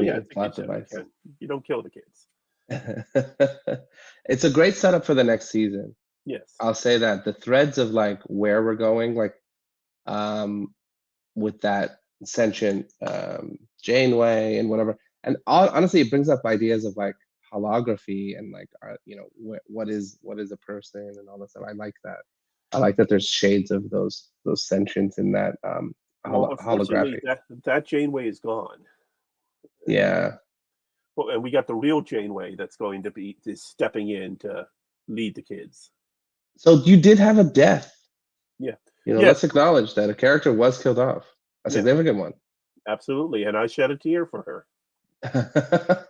a plot device. You don't kill the kids. It's a great setup for the next season. Yes. I'll say that. The threads of like where we're going, like with that sentient Janeway and whatever. And honestly, it brings up ideas of like holography and like what is a person and all that stuff. I like that. I like that there's shades of those sentients in that unfortunately, holography. that Janeway is gone. Yeah. Well, and we got the real Janeway that's going to be stepping in to lead the kids. So you did have a death. Yeah. Let's acknowledge that a character was killed off. A significant one. Absolutely. And I shed a tear for her.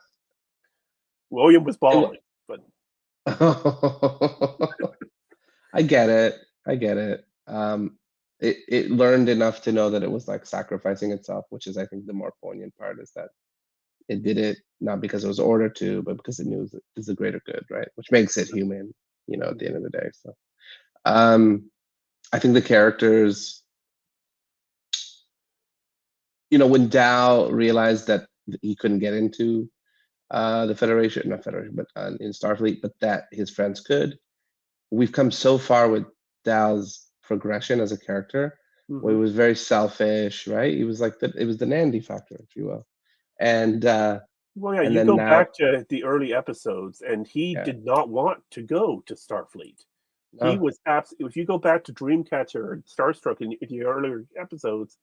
William was bawling, but I get it. It learned enough to know that it was like sacrificing itself, which is, I think, the more poignant part, is that it did it not because it was ordered to, but because it knew it was the greater good, right? Which makes it human, at the end of the day. So, I think the characters, when Dow realized that he couldn't get into the Federation, not Federation, but in Starfleet, but that his friends could. We've come so far with Dow's progression as a character, where he was very selfish, right? He was like it was the Nandy factor, if you will. And you go back to the early episodes, and he did not want to go to Starfleet. He was if you go back to Dreamcatcher and Starstruck in the earlier episodes,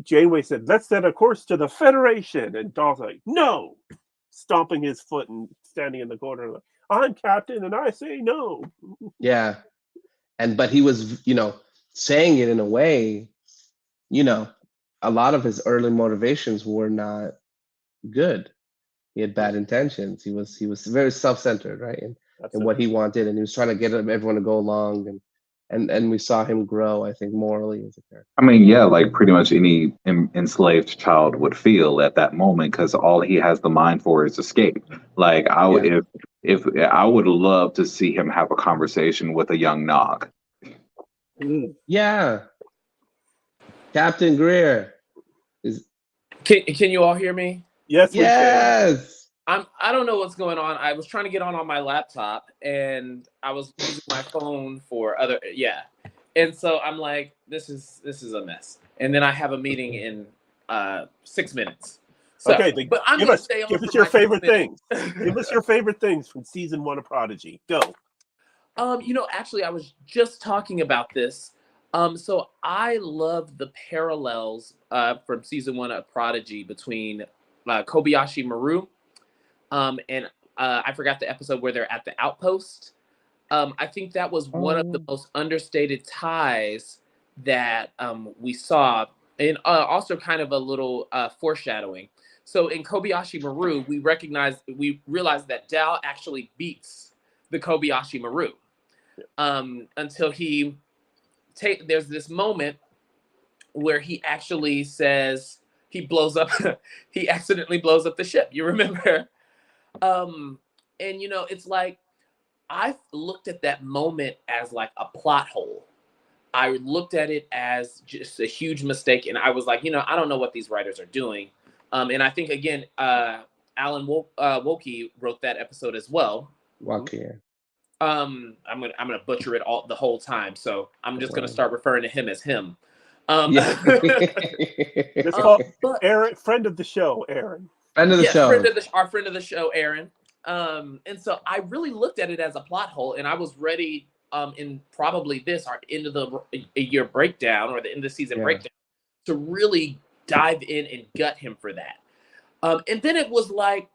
Janeway said, "Let's set a course to the Federation," and Daw's like, "No," stomping his foot and standing in the corner like, "I'm captain, and I say no." Yeah, but he was, saying it in a way, a lot of his early motivations were not good. He had bad intentions. He was very self-centered, right? And what he wanted, and he was trying to get everyone to go along, and we saw him grow, I think, morally as a character. I mean, yeah, like pretty much any enslaved child would feel at that moment because all he has the mind for is escape. Like, Yeah. if I would love to see him have a conversation with a young Nog. Yeah. Captain Greer is. Can you all hear me? Yes, we can. Yes. I don't know what's going on. I was trying to get on my laptop and I was using my phone for other and so I'm like, this is a mess. And then I have a meeting in 6 minutes. So, Okay, but I'm gonna stay on. Give us your favorite things. Give us your favorite things from season 1 of Prodigy. Go. Actually, I was just talking about this. So I love the parallels from season 1 of Prodigy between Kobayashi Maru, and I forgot the episode where they're at the outpost. I think that was one of the most understated ties that we saw, and also kind of a little foreshadowing. So in Kobayashi Maru, we realized that Dal actually beats the Kobayashi Maru until there's this moment where he actually says he accidentally blows up the ship. You remember? And it's like, I looked at that moment as like a plot hole. I looked at it as just a huge mistake, and I was like, I don't know what these writers are doing. And I think again, Alan Woke wrote that episode as well. Woke. I'm gonna butcher it the whole time, so I'm just gonna start referring to him as him. Just call Aaron, friend of the show, Aaron. Friend of the show. Our friend of the show, Aaron. And so I really looked at it as a plot hole, and I was ready in probably our end of the year breakdown or the end of the season breakdown to really dive in and gut him for that. And then it was like,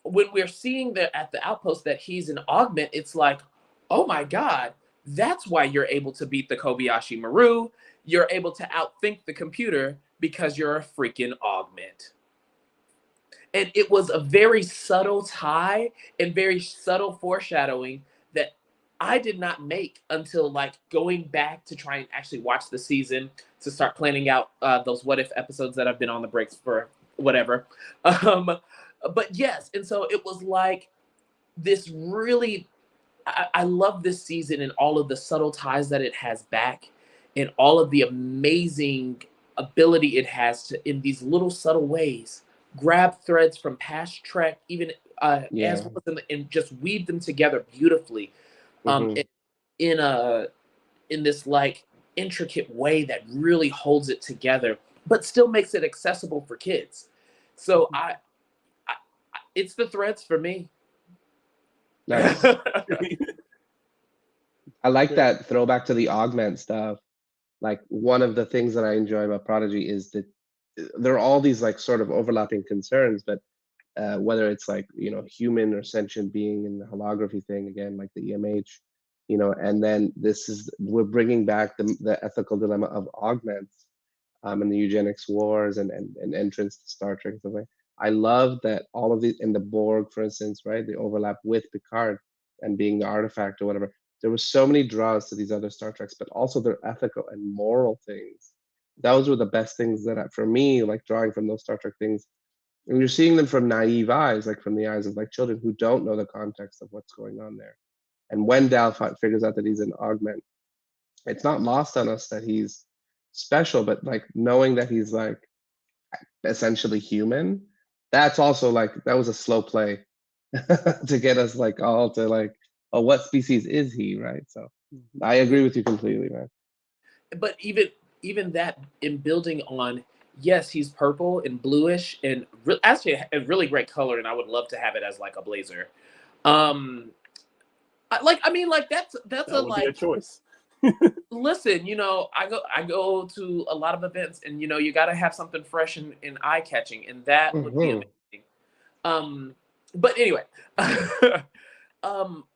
when we're seeing at the outpost that he's an augment, it's like, oh my God, that's why you're able to beat the Kobayashi Maru. You're able to outthink the computer because you're a freaking augment. And it was a very subtle tie and very subtle foreshadowing that I did not make until like going back to try and actually watch the season to start planning out those what if episodes that I've been on the breaks for whatever. But yes, and so it was like this really, I love this season and all of the subtle ties that it has back and all of the amazing ability it has to, in these little subtle ways, grab threads from past Trek, even as well as and just weave them together beautifully in this like intricate way that really holds it together, but still makes it accessible for kids. So it's the threads for me. Nice. I like that throwback to the augment stuff. Like, one of the things that I enjoy about Prodigy is that there are all these like sort of overlapping concerns, but whether it's like, human or sentient being in the holography thing, again, like the EMH, and then we're bringing back the ethical dilemma of augments and the eugenics wars and entrance to Star Trek and stuff like that. I love that all of these, in the Borg, for instance, right? The overlap with Picard and being the artifact or whatever. There were so many draws to these other Star Treks, but also their ethical and moral things. Those were the best things for me, like drawing from those Star Trek things. And you're seeing them from naive eyes, like from the eyes of like children who don't know the context of what's going on there. And when Dal figures out that he's an augment, it's not lost on us that he's special, but like knowing that he's like essentially human, that's also like, that was a slow play to get us like all to like, oh, what species is he, right? So I agree with you completely, man. But even that, in building on, yes, he's purple and bluish and actually a really great color, and I would love to have it as like a blazer. That's that a would like be a choice. Listen, I go to a lot of events, and you got to have something fresh and eye catching, and that would be amazing. But anyway,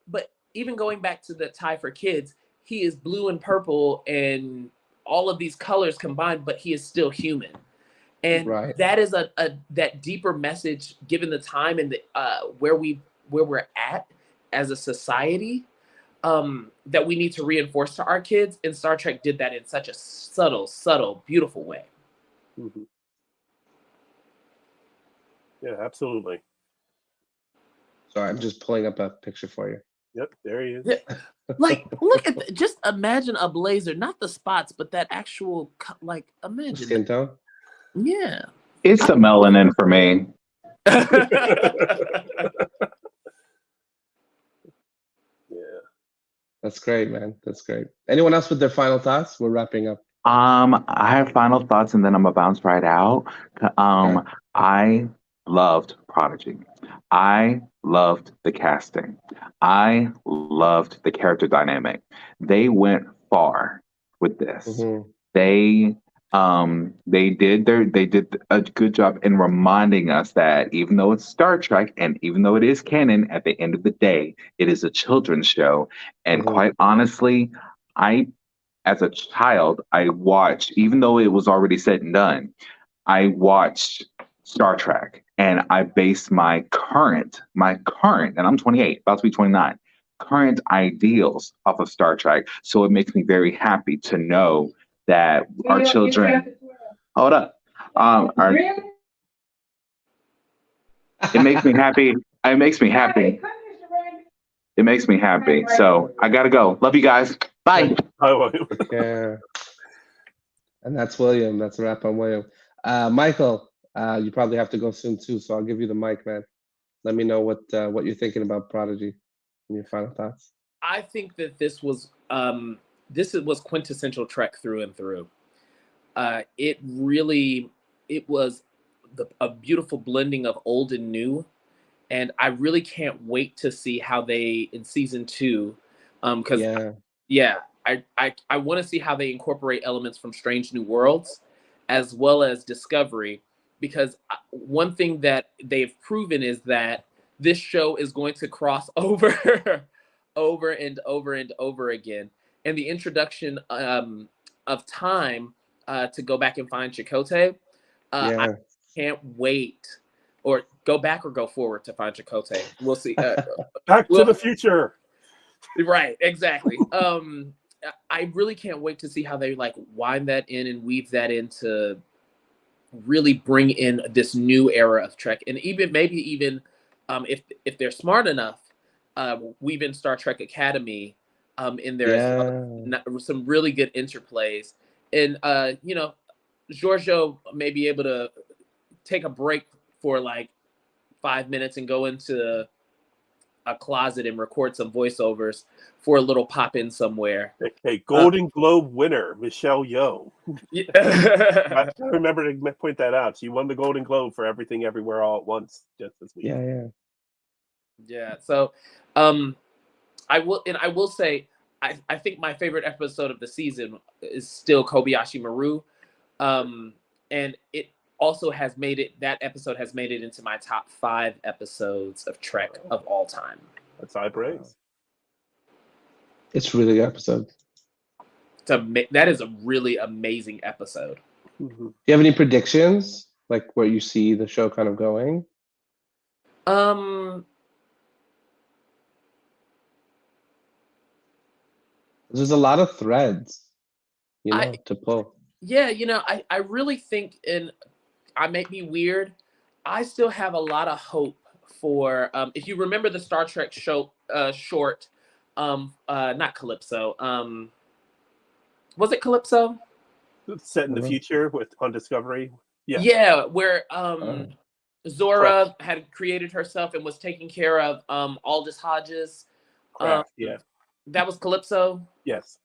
but even going back to the tie for kids, he is blue and purple and all of these colors combined, but he is still human. And Right. that is a that deeper message, given the time and the where we're at as a society, that we need to reinforce to our kids. And Star Trek did that in such a subtle, beautiful way. Mm-hmm. Yeah, absolutely. Sorry, I'm just pulling up a picture for you. Yep, there he is. Yeah. Like, look at just imagine a blazer, not the spots, but that actual like imagine Skin tone. Yeah. It's the melanin for me. Yeah. That's great, man. That's great. Anyone else with their final thoughts? We're wrapping up. I have final thoughts and then I'm gonna bounce right out. Okay. I loved Prodigy. I loved the casting. I loved the character dynamic. They went far with this. Mm-hmm. They did a good job in reminding us that even though it's Star Trek and even though it is canon, at the end of the day, it is a children's show. And Mm-hmm. quite honestly, as a child, I watched, even though it was already said and done, I watched Star Trek and I based my current, and I'm 28, about to be 29, current ideals off of Star Trek. So it makes me very happy to know that our children, hold up, it makes me happy. It makes me happy. It makes me happy. So I gotta go. Love you guys. Bye. Yeah. And that's William. That's a wrap on William. Michael, you probably have to go soon too, so I'll give you the mic, man. Let me know what you're thinking about Prodigy and your final thoughts. I think that this was quintessential Trek through and through. It was a beautiful blending of old and new, and I really can't wait to see how they in season 2, because I want to see how they incorporate elements from Strange New Worlds as well as Discovery, because one thing that they've proven is that this show is going to cross over over and over and over again. And the introduction of time to go back and find Chakotay, I can't wait. Or go back or go forward to find Chakotay. We'll see. Back to the future. Right, exactly. I really can't wait to see how they like wind that in and weave that in to really bring in this new era of Trek, and maybe even if they're smart enough, weave in Star Trek Academy in there as well. Some really good interplays, and Giorgio may be able to take a break for like 5 minutes and go into a closet and record some voiceovers for a little pop in somewhere. Hey, Golden Globe winner Michelle Yeoh. Yeah. I remember to point that out. She won the Golden Globe for Everything Everywhere All at Once just this week. Yeah. So, I will say, I think my favorite episode of the season is still Kobayashi Maru, and it also that episode has made it into my top 5 episodes of Trek of all time. That's high praise. It's a really good episode. That is a really amazing episode. Mm-hmm. Do you have any predictions, like where you see the show kind of going? There's a lot of threads, to pull. Yeah, I really think, and I may be weird, I still have a lot of hope for, if you remember the Star Trek show short, not Calypso, was it Calypso? Set in the future on Discovery. Yeah, where Zora had created herself and was taking care of Aldous Hodges. That was Calypso? Yes.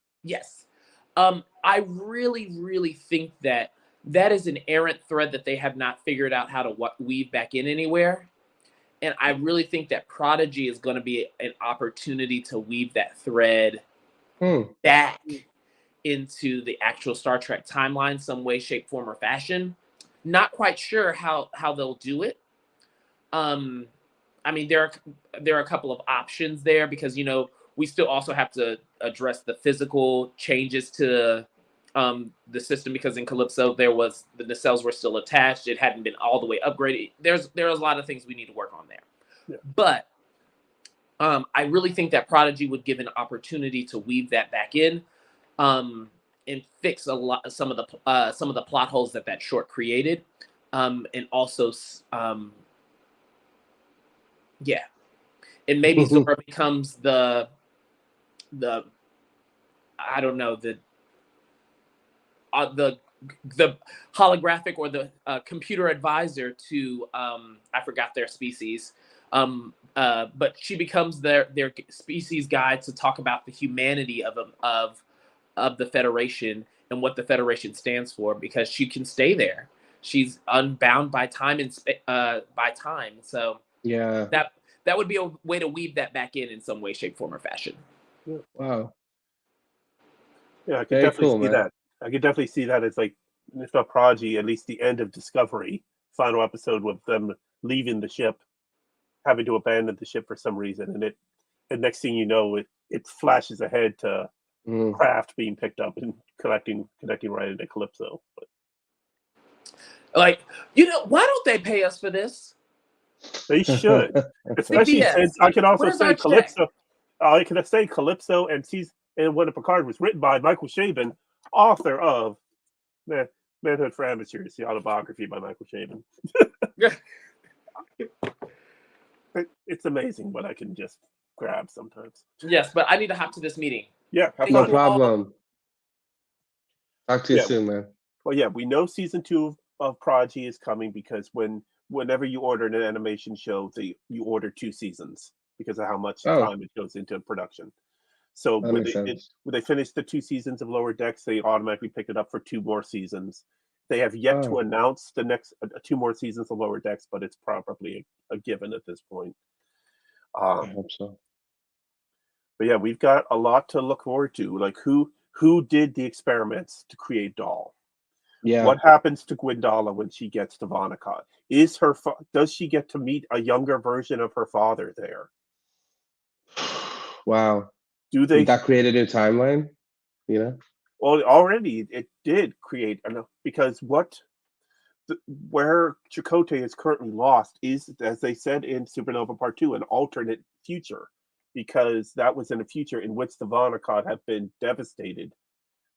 I really, really think that is an errant thread that they have not figured out how to weave back in anywhere. And I really think that Prodigy is going to be an opportunity to weave that thread back into the actual Star Trek timeline, some way, shape, form, or fashion. Not quite sure how they'll do it. I mean, there are a couple of options there because, we still also have to address the physical changes to the system, because in Calypso the nacelles were still attached. It hadn't been all the way upgraded. There's a lot of things we need to work on there. Yeah. But I really think that Prodigy would give an opportunity to weave that back in, and fix some of the plot holes that short created, and also and maybe Zora becomes the I don't know, the holographic or the computer advisor to I forgot their species, but she becomes their species guide to talk about the humanity of the Federation and what the Federation stands for, because she can stay there. She's unbound by time and by time. So Yeah. That would be a way to weave that back in some way, shape, form, or fashion. Wow. Yeah, I could Very definitely cool, see man. that. I could definitely see that as, like, if not Prodigy, at least the end of Discovery, final episode with them leaving the ship, having to abandon the ship for some reason, and next thing you know, it flashes ahead to Craft being picked up and connecting right into Calypso. But, like, why don't they pay us for this? they should, especially since I can also say Calypso. I can say Calypso and when Picard was written by Michael Chabon, author of Manhood for Amateurs, the autobiography by Michael Chabon. It's amazing what I can just grab sometimes. Yes, but I need to hop to this meeting. Yeah, have No fun. problem. Talk to you soon, man. Well, yeah, we know season 2 of Prodigy is coming because whenever you order an animation show, you order 2 seasons because of how much time it goes into production. So when they finish the 2 seasons of Lower Decks, they automatically pick it up for 2 more seasons. They have yet to announce the next 2 more seasons of Lower Decks, but it's probably a given at this point. I hope so. But yeah, we've got a lot to look forward to. Like who did the experiments to create Doll? Yeah. What happens to Gwendala when she gets to Vonnegut? Does she get to meet a younger version of her father there? Wow. Do they? Did that create a new timeline? Well, already it did create enough, because where Chakotay is currently lost is, as they said in Supernova Part 2, an alternate future, because that was in a future in which the Vonnegut have been devastated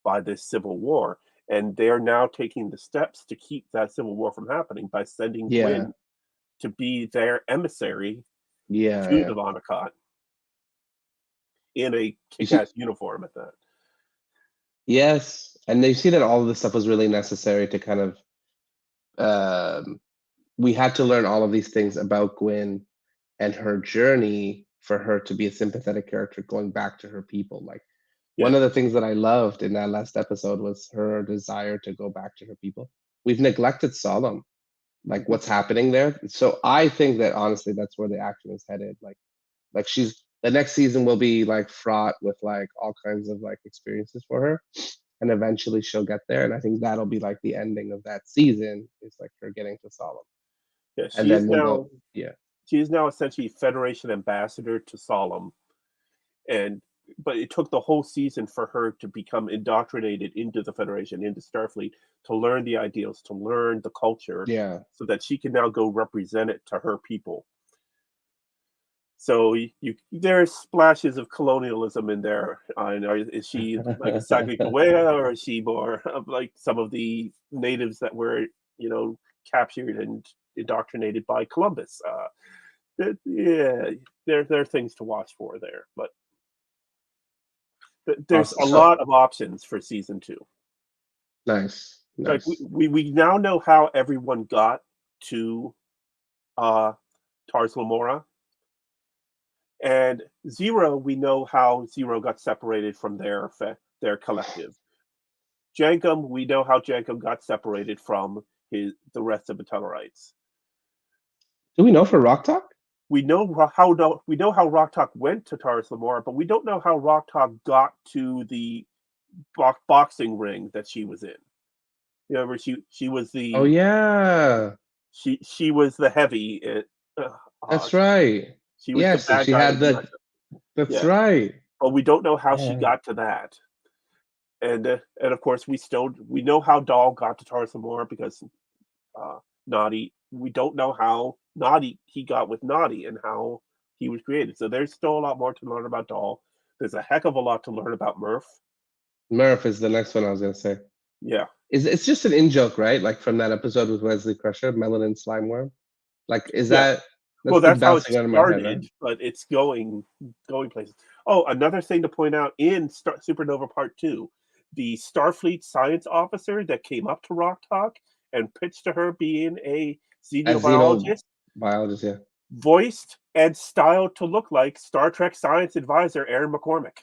by this civil war, and they're now taking the steps to keep that civil war from happening by sending Gwyn to be their emissary to the Vonnegut in a kick-ass uniform at that. Yes, and you see that all of this stuff was really necessary to kind of we had to learn all of these things about Gwyn and her journey for her to be a sympathetic character going back to her people. Like one of the things that I loved in that last episode was her desire to go back to her people. We've neglected Solemn, like what's happening there. So I think that honestly that's where the action is headed. Like the next season will be like fraught with like all kinds of like experiences for her, and eventually she'll get there. And I think that'll be like the ending of that season, is like her getting to Solemn. Yeah, she is now essentially Federation ambassador to Solemn, but it took the whole season for her to become indoctrinated into the Federation, into Starfleet, to learn the ideals, to learn the culture, so that she can now go represent it to her people. So there's splashes of colonialism in there. Is she like a Sacagawea, or is she more of like some of the natives that were, captured and indoctrinated by Columbus? There are things to watch for there, but there's a lot of options for season 2. Nice. Like we now know how everyone got to Tars Lamora. And Zero, we know how Zero got separated from their collective. Jankum, we know how Jankum got separated from the rest of the Tellarites. Do we know for Rock Talk? We know how Rock Talk went to Tars Lamora, but we don't know how Rock Talk got to the boxing ring that she was in. Where she was the. Oh yeah. She was the heavy. That's right. She was the bad guy. That's right. But we don't know how she got to that. And of course we know how Dahl got to Tarzan Moore because Naughty. We don't know how Naughty he got with Naughty and how he was created. So there's still a lot more to learn about Dahl. There's a heck of a lot to learn about Murph. Murph is the next one I was gonna say. Yeah. It's just an in joke, right? Like from that episode with Wesley Crusher, Melanin Slime Worm. Like, is Yeah. that? Well, that's how it bouncing out of my head, started, right? but it's going places. Oh, another thing to point out in Supernova Part 2, the Starfleet science officer that came up to Rock Talk and pitched to her being a xenobiologist, Xenobiologist, yeah. voiced and styled to look like Star Trek science advisor Aaron McCormick.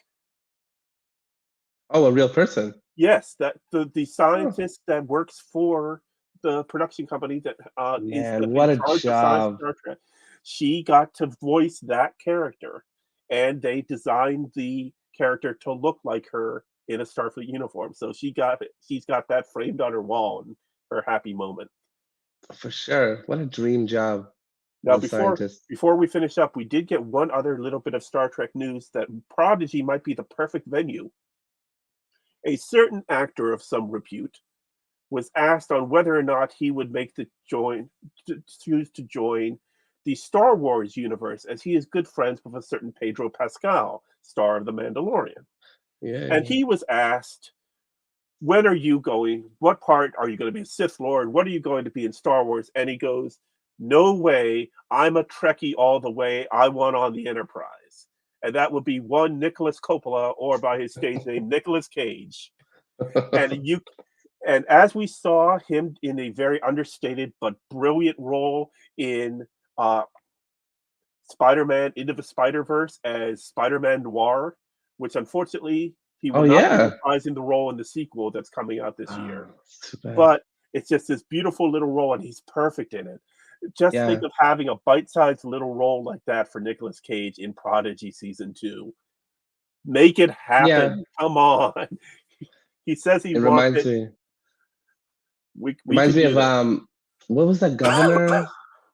Oh, a real person. Yes, that the scientist that works for the production company that Man, is what in a charge of job. science Star Trek. She got to voice that character, and they designed the character to look like her in a Starfleet uniform. So she's got that framed on her wall in her happy moment. For sure. What a dream job. Now, as a scientist. before we finish up, we did get one other little bit of Star Trek news that Prodigy might be the perfect venue. A certain actor of some repute was asked on whether or not he would choose to join the Star Wars universe, as he is good friends with a certain Pedro Pascal, star of The Mandalorian. Yeah. And he was asked, when are you going? What part are you going to be a Sith Lord? What are you going to be in Star Wars? And he goes, no way. I'm a Trekkie all the way. I want on the Enterprise. And that would be one Nicholas Coppola, or by his stage name, Nicolas Cage. And as we saw him in a very understated but brilliant role in Spider-Man Into the Spider-Verse as Spider-Man Noir, which unfortunately he will not be reprising the role in the sequel that's coming out this year. But it's just this beautiful little role, and he's perfect in it. Just think of having a bite-sized little role like that for Nicolas Cage in Prodigy Season 2. Make it happen. Yeah. Come on. He says he wants it. Reminds me of what was that governor?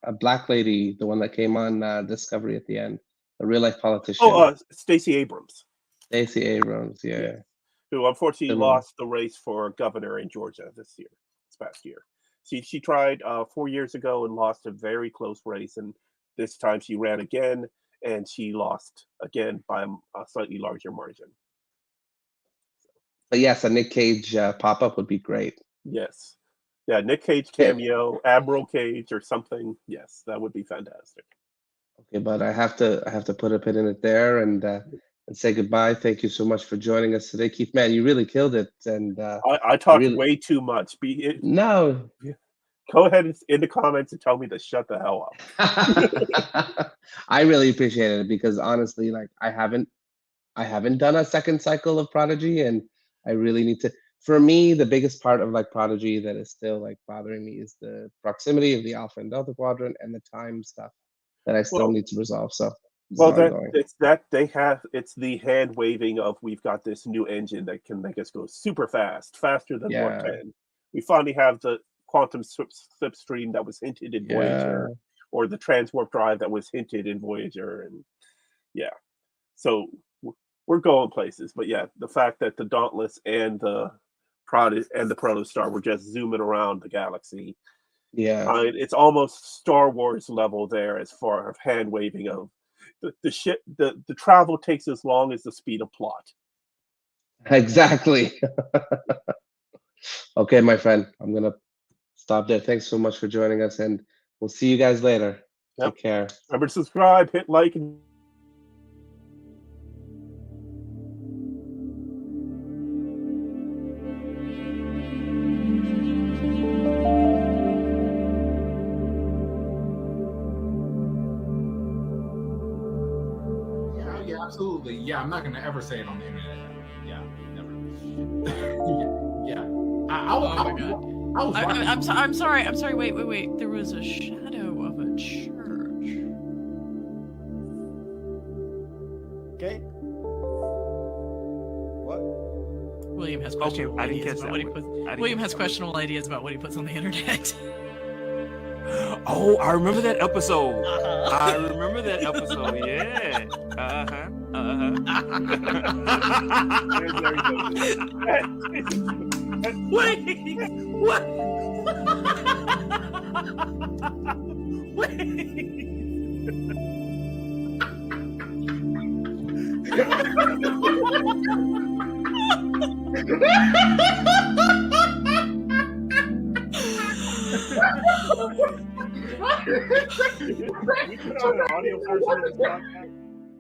A black lady, the one that came on Discovery at the end, a real life politician. Oh, Stacey Abrams. Stacey Abrams, yeah. Who unfortunately lost the race for governor in Georgia this past year. She tried 4 years ago and lost a very close race, and this time she ran again, and she lost again by a slightly larger margin. But yes, a Nick Cage pop-up would be great. Yes. Yeah, Nick Cage cameo, Admiral Cage or something. Yes, that would be fantastic. Okay, but I have to put a pin in it there and say goodbye. Thank you so much for joining us today, Keith. Man, you really killed it. And I talked way too much. No. Go ahead in the comments and tell me to shut the hell up. I really appreciated it because honestly, like I haven't done a second cycle of Prodigy, and I really need to. For me, the biggest part of like Prodigy that is still like bothering me is the proximity of the Alpha and Delta Quadrant and the time stuff that I still need to resolve. So it's the hand waving of we've got this new engine that can make us go super fast, faster than Warp 10. We finally have the quantum slipstream that was hinted in Voyager, or the transwarp drive that was hinted in Voyager, and so we're going places. But the fact that the Dauntless and the Protostar were just zooming around the galaxy, it's almost Star Wars level there as far as hand waving of the ship. The travel takes as long as the speed of plot. Exactly. Okay, my friend, I'm gonna stop there. Thanks so much for joining us, and we'll see you guys later. Take care. Remember to subscribe, hit like, and absolutely. Yeah, I'm not gonna ever say it on the internet. Yeah, never. I'm sorry. Wait. There was a shadow of a church. Okay. What? William has questionable ideas about what he puts. William has questionable ideas about what he puts on the internet. Oh, I remember that episode. Uh-huh. I remember that episode. Yeah. Uh-huh. Wait, what? We put on an audio version of this podcast.